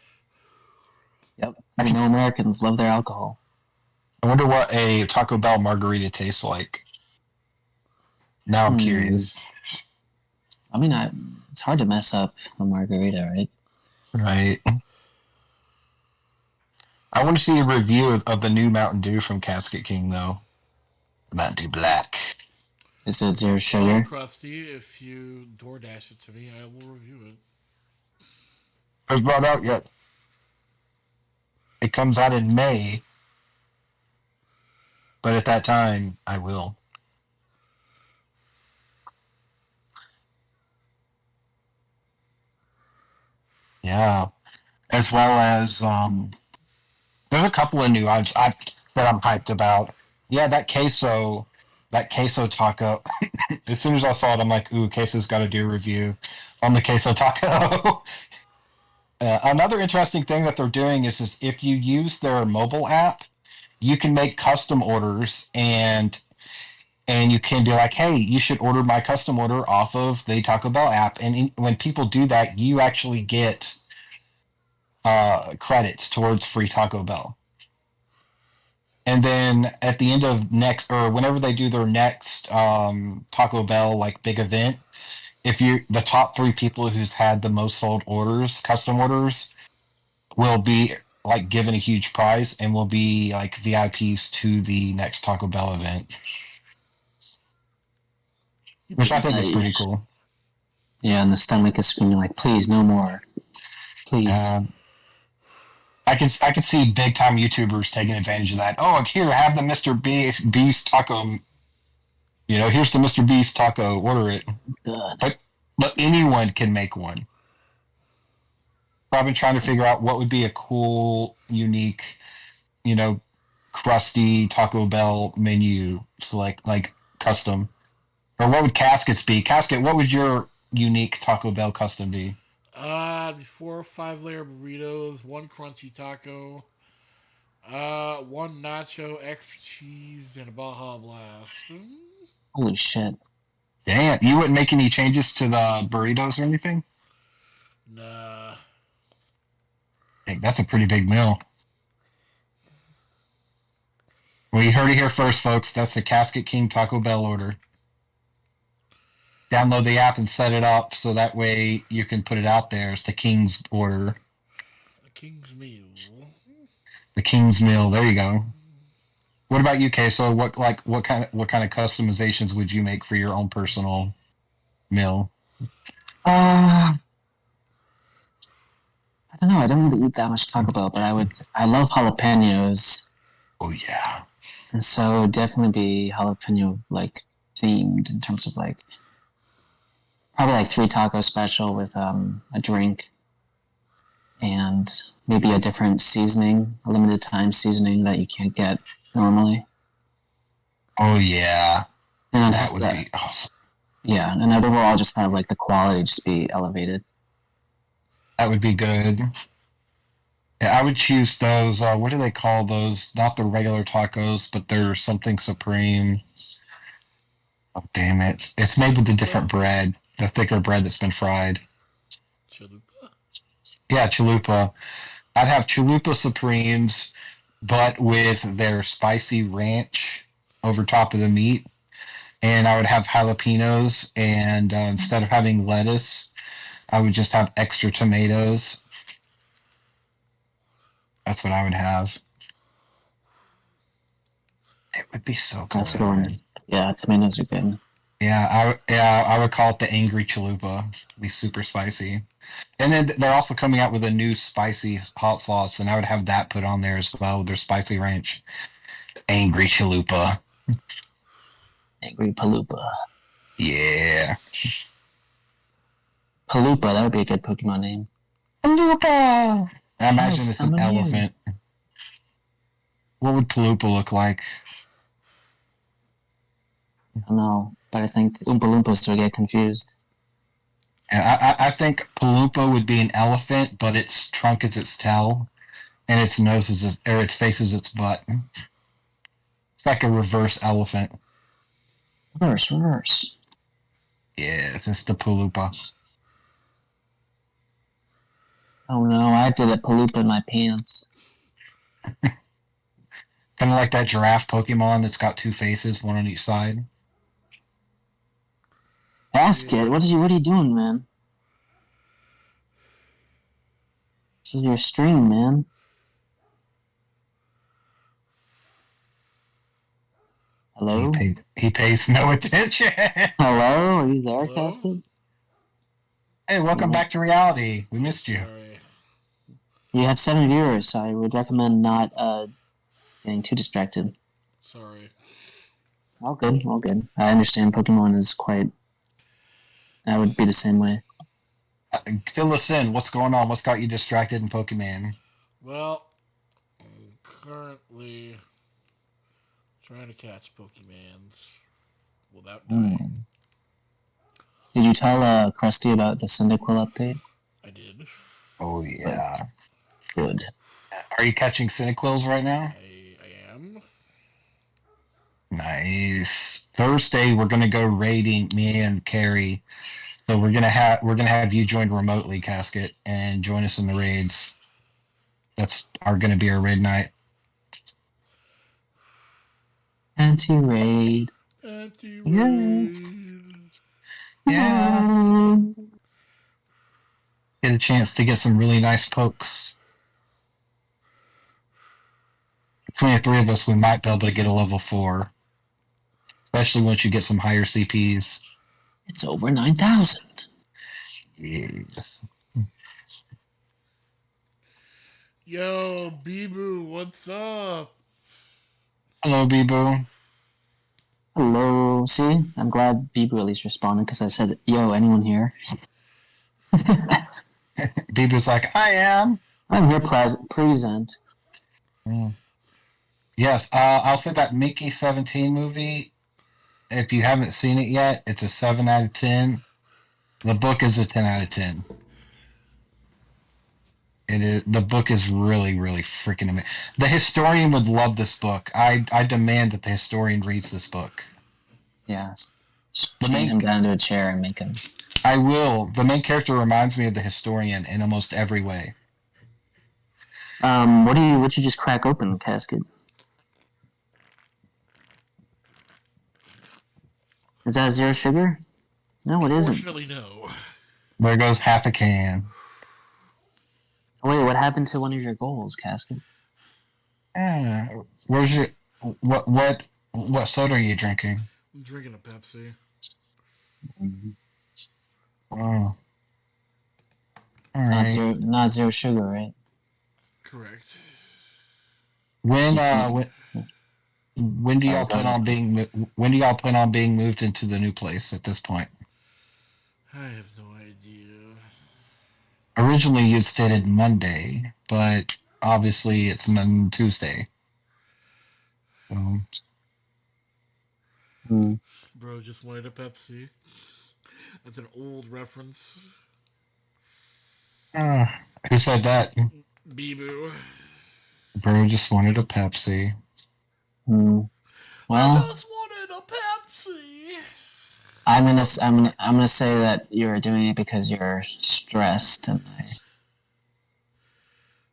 S1: Yep. I know Americans love their alcohol.
S3: I wonder what a Taco Bell margarita tastes like. Now I'm curious.
S1: I mean, it's hard to mess up a margarita, right?
S3: Right. I want to see a review of the new Mountain Dew from Casket King, though. Mountain Dew Black.
S1: Is it zero
S2: Well,
S1: sugar?
S2: Krusty, if you DoorDash it to me, I will review it.
S3: It's brought out yet. It comes out in May, but at that time, I will. Yeah, as well as there's a couple of new items that I'm hyped about. Yeah, that queso taco. As soon as I saw it, I'm like, ooh, queso's got to do a review on the queso taco. Another interesting thing that they're doing is if you use their mobile app, you can make custom orders and you can be like, hey, you should order my custom order off of the Taco Bell app. And when people do that, you actually get credits towards free Taco Bell. And then at the end of next, or whenever they do their next Taco Bell like big event, if you the top 3 people who's had the most sold orders, custom orders, will be like given a huge prize and will be like VIPs to the next Taco Bell event, which I think is pretty cool.
S1: Yeah, and the stomach is screaming like, please, no more. Please.
S3: I could see big time YouTubers taking advantage of that. Oh, here, have the Beast taco. Here's the Mr. Beast taco. Order it.
S1: Good.
S3: But anyone can make one. I've been trying to figure out what would be a cool, unique, crusty Taco Bell menu, like custom. Or what would Caskets be? Casket, what would your unique Taco Bell custom be?
S2: 4 or 5 layer burritos, 1 crunchy taco, 1 nacho, extra cheese, and a Baja Blast.
S1: Holy shit.
S3: Damn, you wouldn't make any changes to the burritos or anything?
S2: Nah.
S3: Hey, that's a pretty big meal. Well, you heard it here first, folks. That's the Casket King Taco Bell order. Download the app and set it up so that way you can put it out there. It's the King's order.
S2: The King's Meal.
S3: The King's meal. There you go. What about you, Queso? What kind of customizations would you make for your own personal meal?
S1: I don't know. I don't really eat that much Taco Bell, but I love jalapenos.
S3: Oh yeah.
S1: And so it would definitely be jalapeno like themed in terms of like probably like 3 taco special with a drink. and maybe a different seasoning, a limited time seasoning that you can't get normally.
S3: Oh yeah,
S1: And I'd
S3: that
S1: hope
S3: would
S1: that,
S3: be awesome.
S1: yeah, and I'd overall just have like the quality just be elevated.
S3: That would be good. Yeah, I would choose those. What do they call those? Not the regular tacos, but they're something supreme. Oh damn it! It's made with a different
S2: Chalupa?
S3: bread, the thicker bread that's been fried.
S2: Chalupa?
S3: Yeah, chalupa. I'd have chalupa supremes, but with their spicy ranch over top of the meat, and I would have jalapenos. And instead of having lettuce, I would just have extra tomatoes. That's what I would have. It would be so
S1: That's a good one.
S3: good.
S1: Yeah, tomatoes are good.
S3: I would call it the angry chalupa. It'd be super spicy. And then they're also coming out with a new spicy hot sauce, and I would have that put on there as well with their spicy ranch. Angry chalupa.
S1: Angry Paloopa.
S3: Yeah.
S1: Paloopa, that would be a good Pokemon name.
S3: Chalupa! I imagine
S1: Yes,
S3: it's an
S1: coming in.
S3: elephant. What would Chalupa look like?
S1: I don't know, but I think Oompa Loompas would get confused.
S3: And I think Paloopa would be an elephant, but its trunk is its tail, and its nose is or its face is its butt. It's like a reverse elephant.
S1: Reverse.
S3: Yeah, it's the Paloopa.
S1: Oh no, I did a Paloopa in my pants.
S3: Kind of like that giraffe Pokemon that's got two faces, one on each side.
S1: Basket,
S2: Yeah.
S1: what are you doing, man? This is your stream, man. Hello?
S3: He pays no attention.
S1: Hello? Are you there,
S2: Hello?
S1: Casket?
S3: Hey, welcome back to reality. We missed you.
S2: Sorry.
S1: You have 7 viewers, so I would recommend not getting too distracted.
S2: Sorry.
S1: All good. I understand Pokemon is quite... I would be the same way.
S3: Fill us in. What's going on? What's got you distracted in Pokemon?
S2: Well, I'm currently trying to catch Pokemons without dying.
S1: Did you tell Krusty about the Cyndaquil update?
S2: I did.
S3: Oh yeah.
S1: Good.
S3: Are you catching Cyniquils right now?
S2: I am.
S3: Nice. Thursday we're gonna go raiding, me and Carrie. So we're gonna have you join remotely, Casket, and join us in the raids. That's gonna be our raid night.
S1: Anti-raid.
S2: Anti-raid.
S3: Yeah. Get a chance to get some really nice pokes. Between the three of us, we might be able to get a level 4. Especially once you get some higher CPs.
S1: It's over 9,000.
S3: Yes.
S2: Yo, Bibu, what's up?
S3: Hello, Bibu.
S1: Hello. See? I'm glad Bieber at least responded because I said, yo, anyone here?
S3: Bibu's like, I am.
S1: I'm here present.
S3: Yes, I'll say that Mickey 17 movie, if you haven't seen it yet, it's a 7 out of 10. The book is a 10 out of 10. The book is really, really freaking amazing. The historian would love this book. I demand that the historian reads this book.
S1: Yes. Chain him down to a chair and make him.
S3: I will. The main character reminds me of the historian in almost every way.
S1: What you just crack open the casket? Is that 0 sugar? No, it isn't.
S2: Unfortunately, no.
S3: There goes half a can.
S1: Oh, wait, what happened to one of your goals, Casket?
S3: Where's your what soda are you drinking?
S2: I'm drinking a Pepsi.
S3: Oh. All right.
S1: Not zero sugar, right?
S2: Correct.
S3: When do y'all plan on being moved into the new place at this point?
S2: I have no idea.
S3: Originally, you stated Monday, but obviously it's Tuesday. Um,
S1: Mm.
S2: Bro just wanted a Pepsi. That's an old reference.
S3: who said that?
S2: Boo.
S3: Bro just wanted a Pepsi.
S1: Mm.
S2: I
S1: Well,
S2: just wanted a Pepsi.
S1: I'm gonna say that you're doing it because you're stressed, and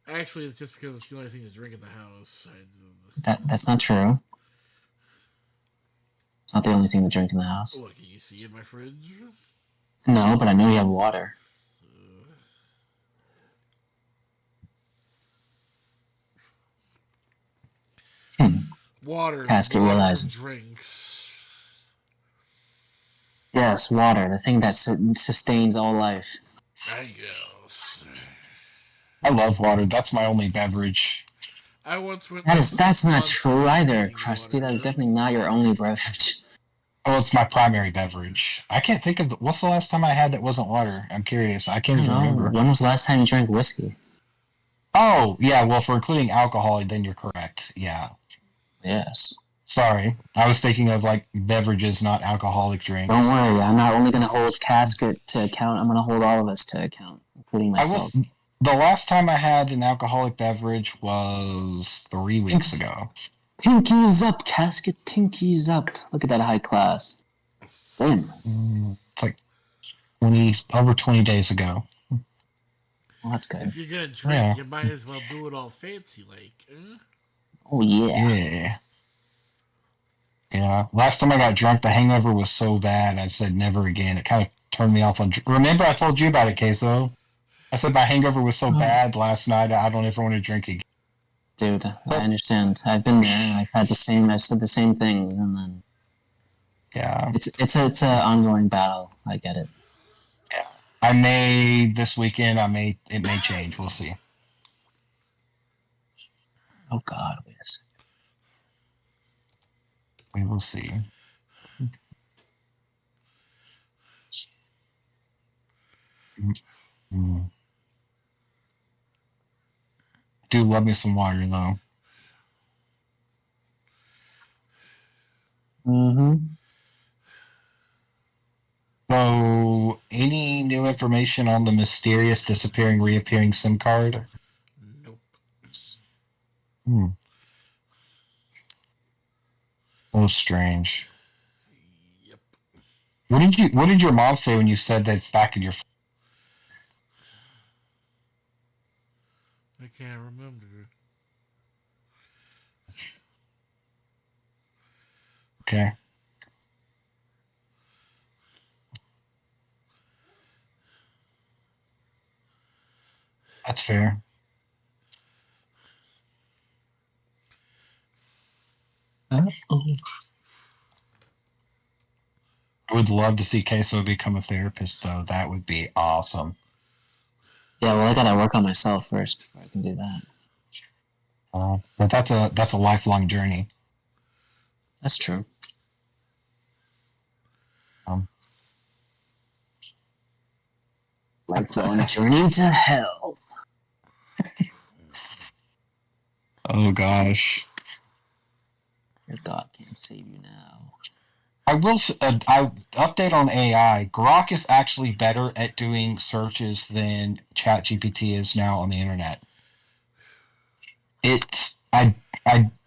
S2: Actually, it's just because it's the only thing to drink in the house.
S1: that's not true. It's not the only thing to drink in the house.
S2: What can you see in my fridge?
S1: No, but I know you have water. Hmm.
S2: Water, the
S1: Casket
S2: water of
S1: realizes.
S2: drinks.
S1: Yes, water, the thing that sustains all life.
S2: I guess.
S3: I love water. That's my only beverage.
S2: I once went like
S1: That's
S2: 6
S1: not
S2: months
S1: true
S2: without
S1: either,
S2: drinking
S1: Krusty. That is
S2: water.
S1: definitely not your only beverage.
S3: Oh, it's my primary beverage. I can't think of what's the last time I had that wasn't water. I'm curious. I
S1: I
S3: can't
S1: don't
S3: even
S1: know.
S3: remember.
S1: When was the last time you drank whiskey?
S3: Oh, yeah. Well, for including alcohol, then you're correct. Yeah.
S1: Yes.
S3: Sorry. I was thinking of like beverages, not alcoholic
S1: Don't
S3: drinks.
S1: worry, I'm not only going to hold Casket to account, I'm going to hold all of us to account, including
S3: I
S1: myself.
S3: was the last time I had an alcoholic beverage was 3 weeks ago.
S1: Pinkies up, Casket, pinkies up. Look at that high class. Damn.
S3: It's like 20 days ago.
S1: Well, that's good.
S2: If you're gonna drink,
S3: Yeah.
S2: you might as well do it all fancy like.
S1: Oh, yeah.
S3: Yeah. Yeah. Last time I got drunk, the hangover was so bad. I said never again. It kind of turned me off on. Remember, I told you about it, Queso. I said my hangover was so bad last night. I don't ever want to drink again.
S1: Dude, I
S3: But
S1: understand. I've been there. I've said the same thing, and then
S3: yeah,
S1: it's a ongoing battle. I get it.
S3: yeah. I may this weekend. It may change. We'll see.
S1: Oh God, wait a second.
S3: We will see. Mm. Do love me some water though.
S1: Mm-hmm.
S3: So, any new information on the mysterious disappearing, reappearing SIM card?
S2: Nope.
S3: Hmm. So strange.
S2: Yep.
S3: What did your mom say when you said that it's back in your phone?
S2: I can't remember.
S3: Okay. That's fair.
S1: Oh.
S3: I would love to see Queso become a therapist though. That would be awesome.
S1: Yeah, well, I gotta work on myself first before I can do that.
S3: But that's a lifelong journey.
S1: That's true.
S3: Um,
S1: Lifelong journey to hell.
S3: oh gosh.
S1: Your God can't save you now.
S3: I update on AI. Grok is actually better at doing searches than ChatGPT is now on the internet. It's I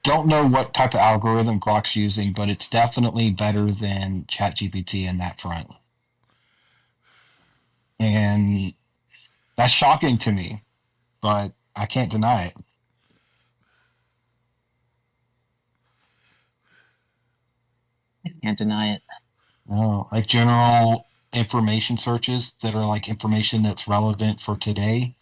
S3: don't know what type of algorithm Grok's using, but it's definitely better than ChatGPT in that front. And that's shocking to me, but I can't deny it.
S1: I can't deny it.
S3: No, like general information searches that are like information that's relevant for today.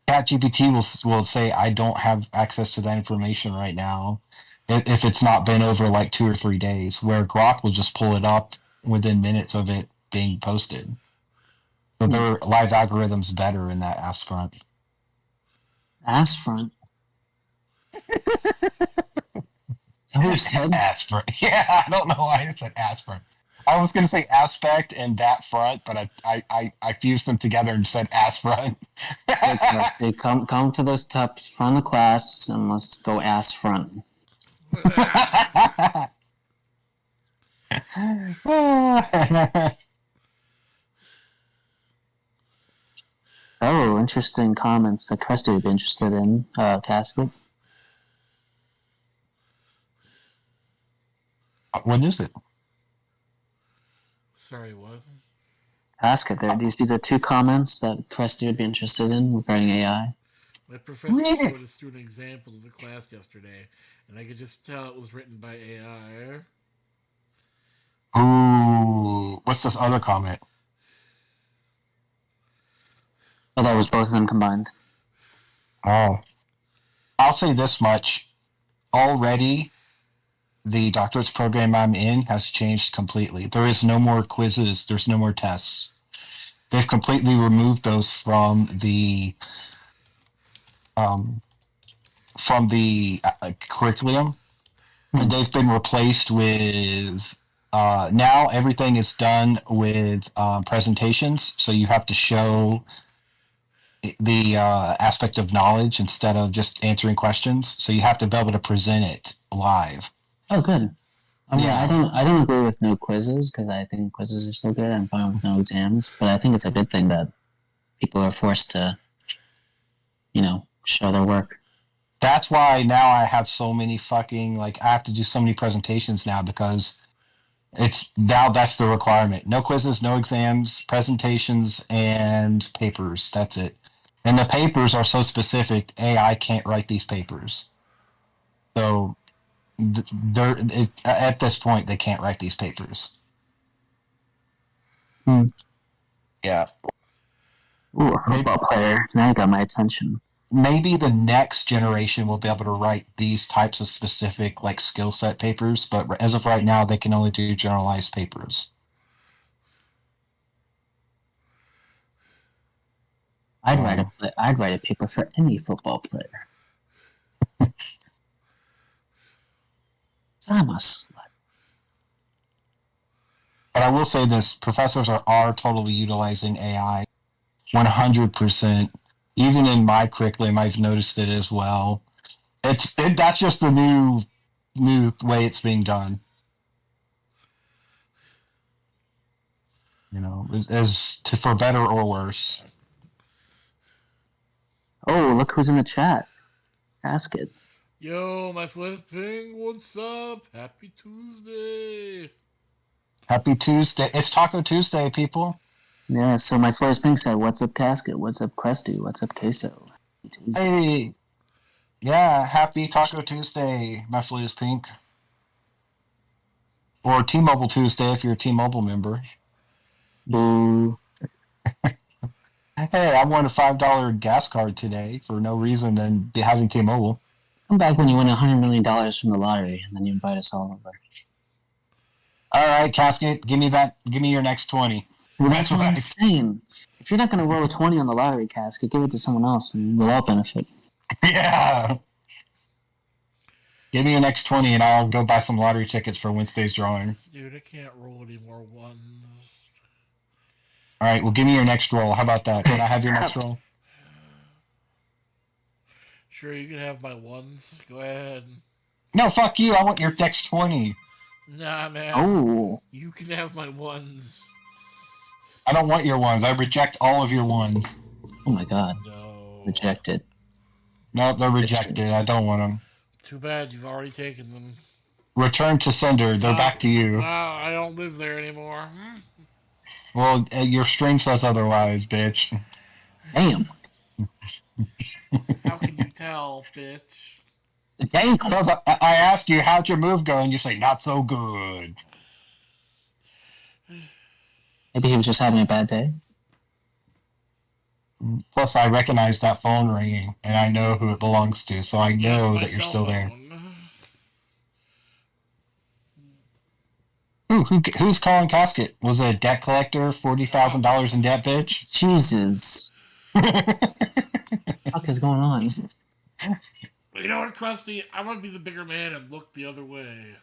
S3: ChatGPT will say, I don't have access to that information right now if it's not been over like 2 or 3 days, where Grok will just pull it up within minutes of it being posted. So their live algorithm's better in that ass front.
S1: Ass front. Is that what you said?
S3: Ass front. Yeah, I don't know why I said ass front. I was gonna say aspect and that front, but I fused them together and said ass front.
S1: Hey, Kirsty, come to this top front of the class and let's go ass front. Oh, interesting comments that Kirsty would be interested in, Casket.
S3: What is it?
S2: Sorry, what?
S1: Casket, there. Do you see the 2 comments that Kirsty would be interested in regarding AI?
S2: My professor showed us through an example to the class yesterday, and I could just tell it was written by AI.
S3: Ooh, what's this other comment?
S1: Oh, that was both of them combined.
S3: Oh, I'll say this much. Already, the doctorate's program I'm in has changed completely. There is no more quizzes. There's no more tests. They've completely removed those from the curriculum, and they've been replaced with now everything is done with presentations. So you have to show the aspect of knowledge instead of just answering questions. So you have to be able to present it live.
S1: Oh, good. I mean,
S3: Yeah.
S1: I don't agree with no quizzes because I think quizzes are still good. I'm fine with no exams, but I think it's a good thing that people are forced to, show their work.
S3: That's why now I have so many fucking I have to do so many presentations now because that's the requirement. No quizzes, no exams, presentations, and papers. That's it. And the papers are so specific, AI can't write these papers. So at this point, they can't write these papers. Yeah.
S1: Ooh, a football player. Now you got my attention.
S3: Maybe the next generation will be able to write these types of specific skill set papers, but as of right now, they can only do generalized papers.
S1: I'd write a paper for any football player. I'm a slut.
S3: But I will say this: professors are totally utilizing AI, 100%. Even in my curriculum, I've noticed it as well. That's just the new way it's being done. For better or worse.
S1: Oh, look who's in the chat. Ask it.
S2: Yo, my flipped ping, what's up? Happy Tuesday.
S3: Happy Tuesday. It's Taco Tuesday, people.
S1: Yeah, so my first ping said, "What's up, Casket? What's up, Krusty? What's up, Queso?"
S3: Hey, yeah, happy Taco Tuesday, my flute is pink. Or T-Mobile Tuesday if you're a T-Mobile member.
S1: Boo.
S3: Hey, I won a $5 gas card today for no reason than having T-Mobile.
S1: Come back when you win $100 million from the lottery, and then you invite us all over.
S3: All right, Casket, give me that. Give me your next 20.
S1: Well, that's what I'm saying. If you're not going to roll a 20 on the lottery, Casket, give it to someone else, and we'll all benefit.
S3: Yeah. Give me your next 20, and I'll go buy some lottery tickets for Wednesday's drawing.
S2: Dude, I can't roll any more ones.
S3: All right, well, give me your next roll. How about that? Can I have your next roll?
S2: Sure, you can have my ones. Go ahead.
S3: No, fuck you. I want your next 20.
S2: Nah, man.
S1: Oh.
S2: You can have my ones.
S3: I don't want your ones. I reject all of your ones.
S1: Oh my god.
S2: No.
S1: Rejected.
S3: Nope, they're rejected. I don't want them.
S2: Too bad, you've already taken them.
S3: Return to sender. They're back to you.
S2: I don't live there anymore.
S3: Well, your stream says otherwise, bitch.
S1: Damn.
S2: How can you tell, bitch?
S1: Damn.
S3: Because I asked you, how'd your move go? And you say, not so good.
S1: Maybe he was just having a bad day.
S3: Plus, I recognize that phone ringing, and I know who it belongs to, so I know that you're still there. Who's calling Casket? Was it a debt collector, $40,000 in debt, bitch?
S1: Jesus. What the fuck is going on?
S2: You know what, Krusty? I want to be the bigger man and look the other way.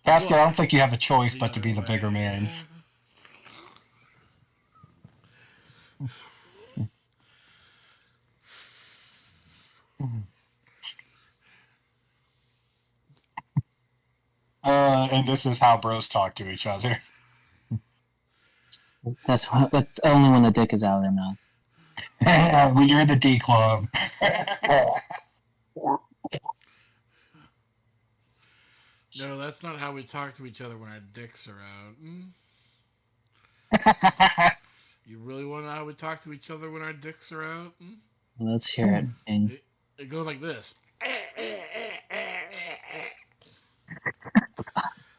S3: Casket, I
S2: Look
S3: don't think you have a choice
S2: the
S3: but to
S2: other
S3: be the
S2: way.
S3: bigger man. And this is how bros talk to each other.
S1: That's only when the dick is out of their mouth.
S3: When you're in the D club.
S2: No, that's not how we talk to each other when our dicks are out. You really want to know how we talk to each other when our dicks are out?
S1: Let's hear it. And
S2: It goes like this.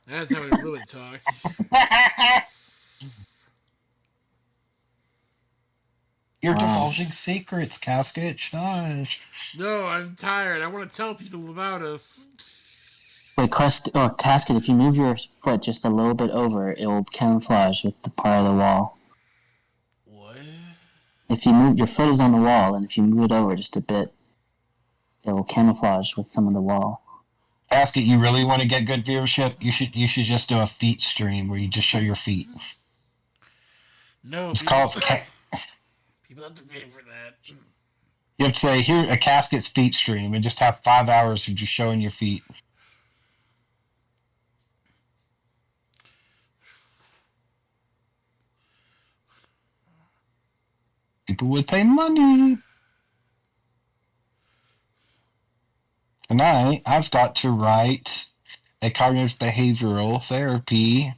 S2: That's how we really talk.
S3: You're
S1: wow.
S3: divulging secrets, Casket. Shush.
S2: No, I'm tired. I want to tell people about us.
S1: Wait, Crust or Casket, if you move your foot just a little bit over, it will camouflage with the part of the wall.
S2: What?
S1: If you move your foot is on the wall, and if you move it over just a bit, it will camouflage with some of the wall.
S3: Casket, you really want to get good viewership? You should just do a feet stream where you just show your feet.
S2: No,
S3: Just call it.
S2: People have to pay for that.
S3: You have to say, here, a Casket's feet stream, and just have 5 hours of just showing your feet. People would pay money. Tonight, I've got to write a cognitive behavioral therapy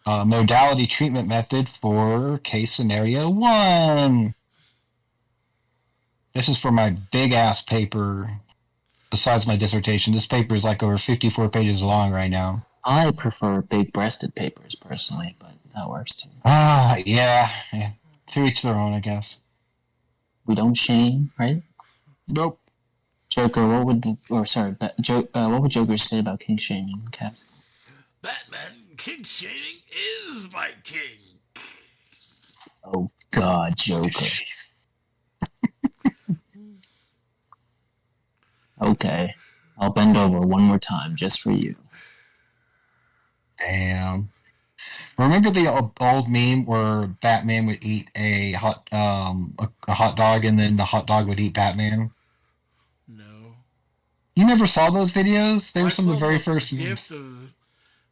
S3: modality treatment method for case scenario 1. This is for my big-ass paper. Besides my dissertation, this paper is like over 54 pages long right now.
S1: I prefer big-breasted papers, personally, but that works too.
S3: Yeah. To each their own, I guess.
S1: We don't shame, right?
S3: Nope.
S1: Joker, what would Joker say about king shaming, Cass?
S2: Batman, king shaming is my king.
S1: Oh God, Joker. Okay, I'll bend over one more time just for you.
S3: Damn. Remember the old meme where Batman would eat a hot dog and then the hot dog would eat Batman?
S2: No.
S3: You never saw those videos? They were
S2: I
S3: some of
S2: saw
S3: the very first
S2: gift
S3: memes.
S2: of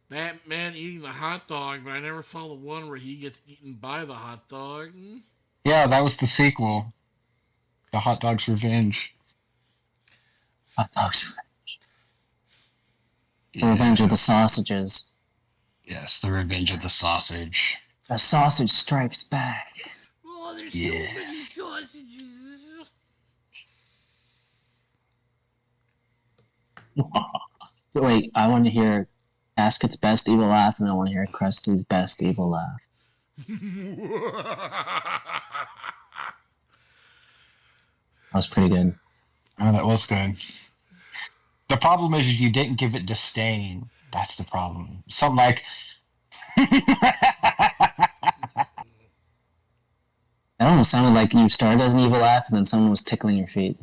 S2: Batman eating the hot dog, but I never saw the one where he gets eaten by the hot dog.
S3: Yeah, that was the sequel. The Hot Dog's Revenge.
S1: Hot dogs. The Revenge of the Sausages.
S3: Yes, the Revenge of the Sausage.
S1: A sausage strikes back.
S2: Oh, there's so many sausages.
S1: Wait, I want to hear Casket's best evil laugh, and I want to hear Krusty's best evil laugh. That was pretty good.
S3: Oh, that was good. The problem is you didn't give it disdain. That's the problem. Something like...
S1: That almost sounded like you started as an evil laugh, and then someone was tickling your feet.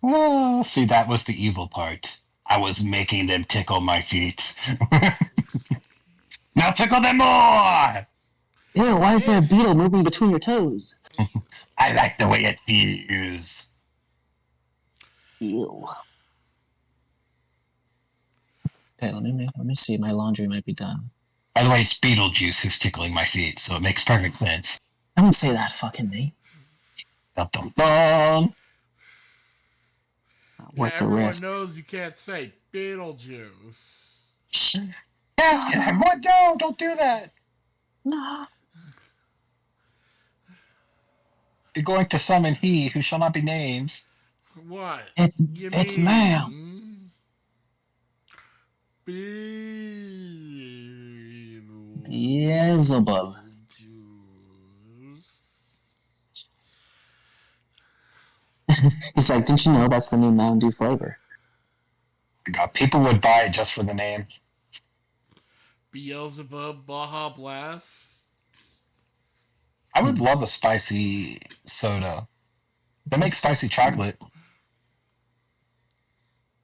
S3: Oh, see, that was the evil part. I was making them tickle my feet. Now tickle them more!
S1: Ew, why is there a beetle moving between your toes?
S3: I like the way it feels.
S1: Ew. Okay, let me see. My laundry might be done.
S3: By the way, it's Beetlejuice who's tickling my feet, so it makes perfect sense.
S1: I wouldn't say that fucking name.
S3: Dum dum dum.
S1: Worth the
S2: everyone
S1: risk.
S2: knows you can't say Beetlejuice.
S3: Casket, what? No, don't do that.
S1: No.
S3: You're going to summon he who shall not be named.
S2: What?
S1: It's ma'am. Beelzebub. He's like, didn't you know that's the new Mountain Dew flavor?
S3: God, people would buy it just for the name.
S2: Beelzebub Baja Blast.
S3: I would love a spicy soda. They make spicy chocolate.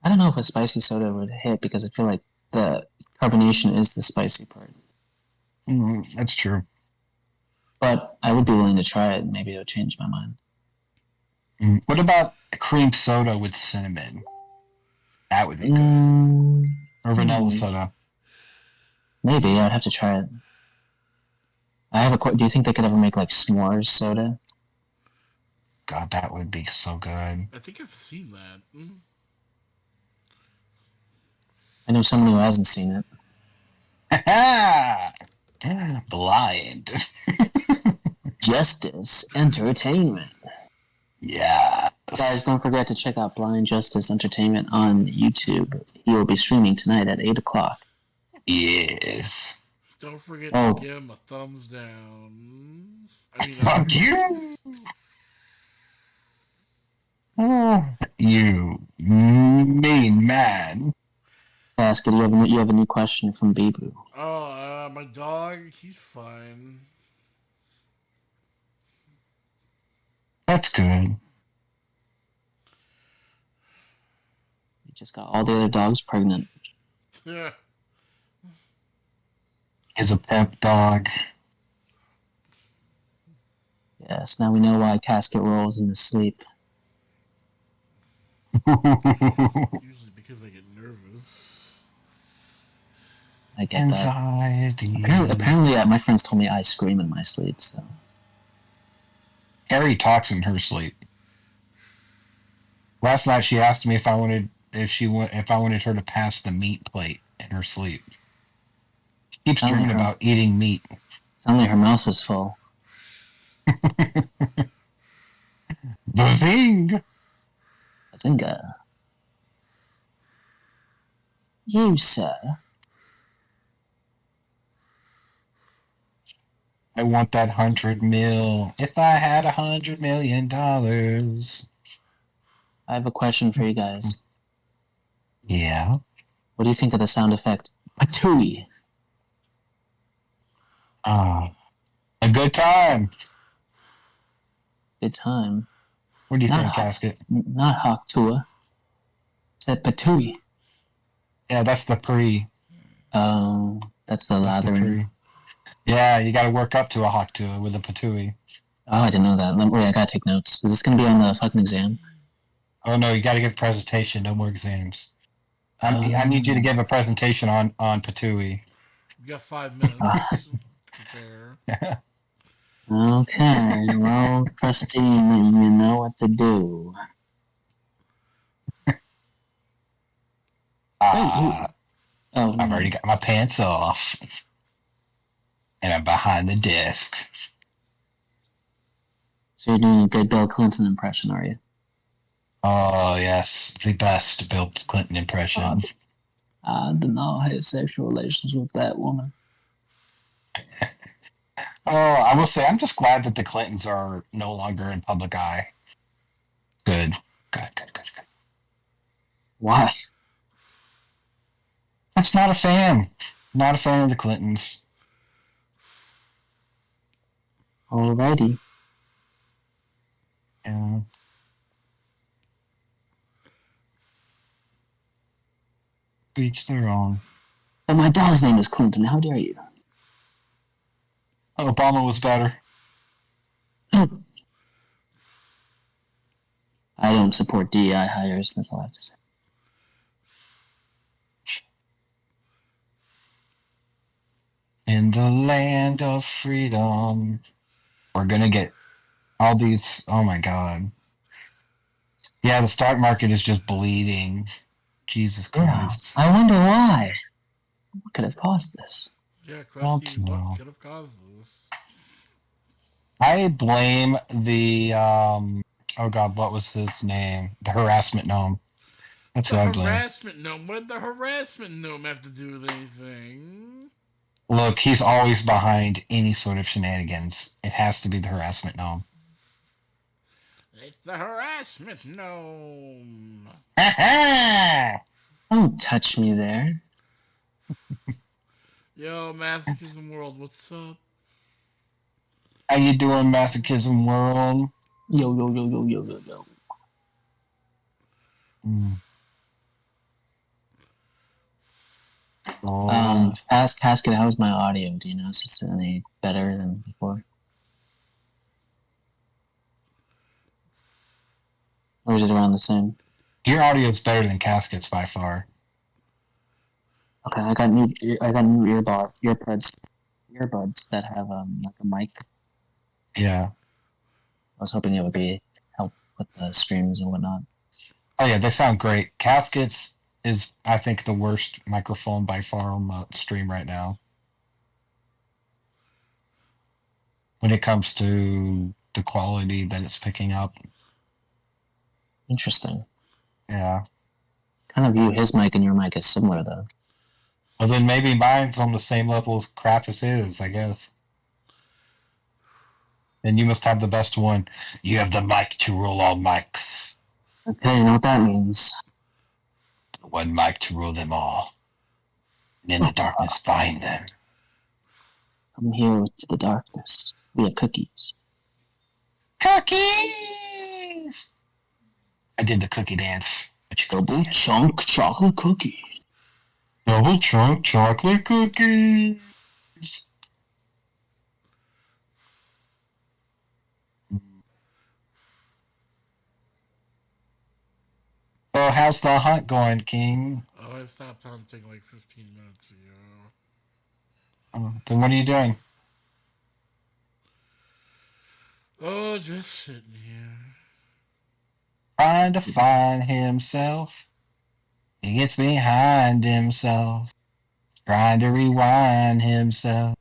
S1: I don't know if a spicy soda would hit because I feel like the carbonation is the spicy part.
S3: That's true.
S1: But I would be willing to try it. Maybe it would change my mind.
S3: What about cream soda with cinnamon? That would be good. Or vanilla soda.
S1: Maybe I'd have to try it. I have a. Do you think they could ever make like s'mores soda?
S3: God, that would be so good.
S2: I think I've seen that.
S1: I know someone who hasn't seen
S3: it. Blind.
S1: Justice Entertainment.
S3: Yeah.
S1: Guys, don't forget to check out Blind Justice Entertainment on YouTube. He will be streaming tonight at 8 o'clock.
S3: Yes.
S2: Don't forget to give him a thumbs down.
S3: Fuck you! Oh, you mean man.
S1: Basket, you have a new question from Bibu.
S2: Oh, my dog, he's fine.
S3: That's good.
S1: You just got all the other dogs pregnant.
S2: Yeah.
S3: He's a pep dog.
S1: Yes, now we know why Casket rolls in his sleep.
S2: Usually because I get nervous.
S1: I get
S3: Anxiety.
S1: that. Apparently, my friends told me I scream in my sleep. So
S3: Carrie talks in her sleep. Last night she asked me if I wanted her to pass the meat plate in her sleep. She keeps dreaming about eating meat.
S1: Only her mouth was full.
S3: Bazing!
S1: Bazinga. You, sir.
S3: I want that $100 million. If I had $100 million.
S1: I have a question for you guys.
S3: Yeah.
S1: What do you think of the sound effect patooey?
S3: A good time.
S1: Good time.
S3: What do you think, Casket?
S1: Not hawk tua. Said patooey.
S3: Yeah, that's the pre.
S1: Oh, that's the lathering.
S3: Yeah, you got to work up to a hawk tua with a patooey.
S1: Oh, I didn't know that. Wait, I gotta take notes. Is this gonna be on the fucking exam?
S3: Oh no, you got to give a presentation. No more exams. I need you to give a presentation on patooey.
S2: You got 5 minutes. Prepare.
S1: Okay, well, Christine, you know what to do.
S3: I've already got my pants off. And I'm behind the desk.
S1: So you're doing a good Bill Clinton impression, are you?
S3: Oh, yes. The best Bill Clinton impression.
S1: I did not have sexual relations with that woman.
S3: Oh, I will say, I'm just glad that the Clintons are no longer in public eye. Good.
S1: Why?
S3: That's not a fan. Not a fan of the Clintons.
S1: Alrighty.
S3: Yeah. Each their own.
S1: But my dog's name is Clinton. How dare you?
S3: Obama was better.
S1: I don't support DEI hires. That's all I have to say.
S3: In the land of freedom, we're gonna get all these. Oh my God. Yeah, the stock market is just bleeding. Jesus Christ.
S1: Yeah, I wonder why. What could have caused this?
S2: Yeah, question, what could have caused this?
S3: I blame the oh God, what was his name? The harassment gnome. That's what I blame.
S2: Harassment gnome. What did the harassment gnome have to do with anything?
S3: Look, he's always behind any sort of shenanigans. It has to be the harassment gnome.
S2: It's the harassment gnome.
S1: Don't touch me there.
S2: Yo, Masochism World, what's up?
S3: How you doing, Masochism World?
S1: Yo.
S3: Oh,
S1: Ask Casket, how's my audio? Do you know if it's any better than before? Or is it around the same?
S3: your audio is better than Casket's by far.
S1: Okay, I got new earbuds that have like a mic.
S3: Yeah.
S1: I was hoping it would be help with the streams and whatnot.
S3: Oh yeah, they sound great. Caskets is, I think, the worst microphone by far on the stream right now when it comes to the quality that it's picking up.
S1: Interesting.
S3: Yeah.
S1: Kind of view his mic and your mic as similar though.
S3: Well, then maybe mine's on the same level as crap as his, I guess. Then you must have the best one. You have the mic to rule all mics.
S1: Okay, you know what that means.
S3: The one mic to rule them all. And in the darkness find them.
S1: Come here to the darkness. We have cookies.
S3: Cookies! I did the cookie dance. But you
S1: Double chunk chocolate cookie.
S3: Double chunk chocolate cookies. Oh, how's the hunt going, King?
S2: Oh, I stopped hunting like 15 minutes ago.
S3: Then what are you doing?
S2: Oh, just sitting here.
S3: Trying to find himself. He gets behind himself. Trying to rewind himself.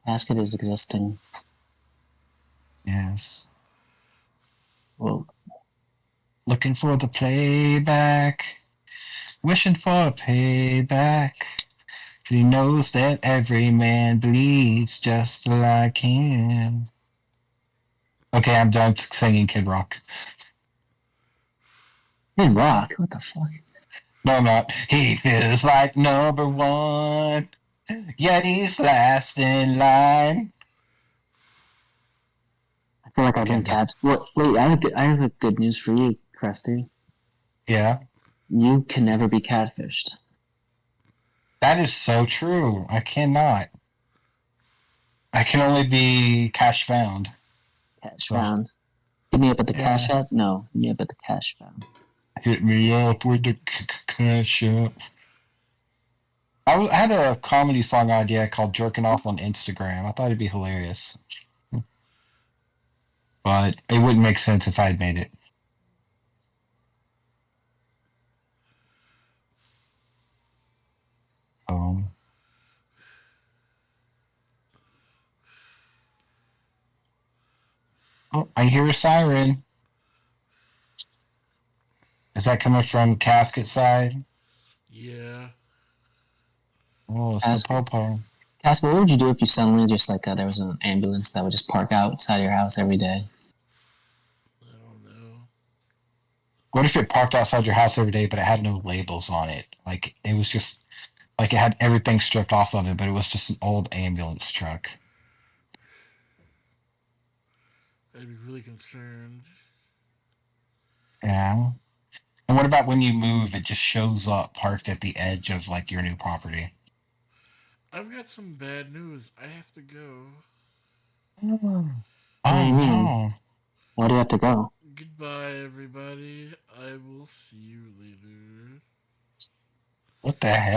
S1: Casket is existing.
S3: Yes.
S1: Whoa.
S3: Looking for the playback. Wishing for a payback. He knows that every man bleeds just like him. Okay, I'm done singing Kid Rock.
S1: Kid Rock? What the fuck?
S3: No, I'm not. He feels like number one, yet he's last in line.
S1: I feel like I've been cat. What? Wait, I have a good news for you, Krusty.
S3: Yeah,
S1: You can never be catfished.
S3: that is so true. I cannot. I can only be cash found.
S1: Cash found. Hit me up at the cash
S3: Yeah.
S1: app? No, hit me up at the cash found.
S3: Hit me up with the cash up. I had a comedy song idea called Jerking Off on Instagram. I thought it'd be hilarious. But it wouldn't make sense if I had made it. Oh, I hear a siren. Is that coming from Casket side?
S2: Yeah.
S3: Oh, it's the Popo.
S1: Casper, what would you do if you suddenly just like there was an ambulance that would just park outside your house every day?
S2: I don't know.
S3: What if it parked outside your house every day, but it had no labels on it? Like it was just like it had everything stripped off of it, but it was just an old ambulance truck.
S2: I'd be really concerned.
S3: Yeah. And what about when you move, it just shows up parked at the edge of like your new property?
S2: I've got some bad news. I have to go.
S3: Oh,
S1: What do you mean?
S3: no.
S1: Why do you have to go?
S2: Goodbye, everybody. I will see you later.
S3: What the heck?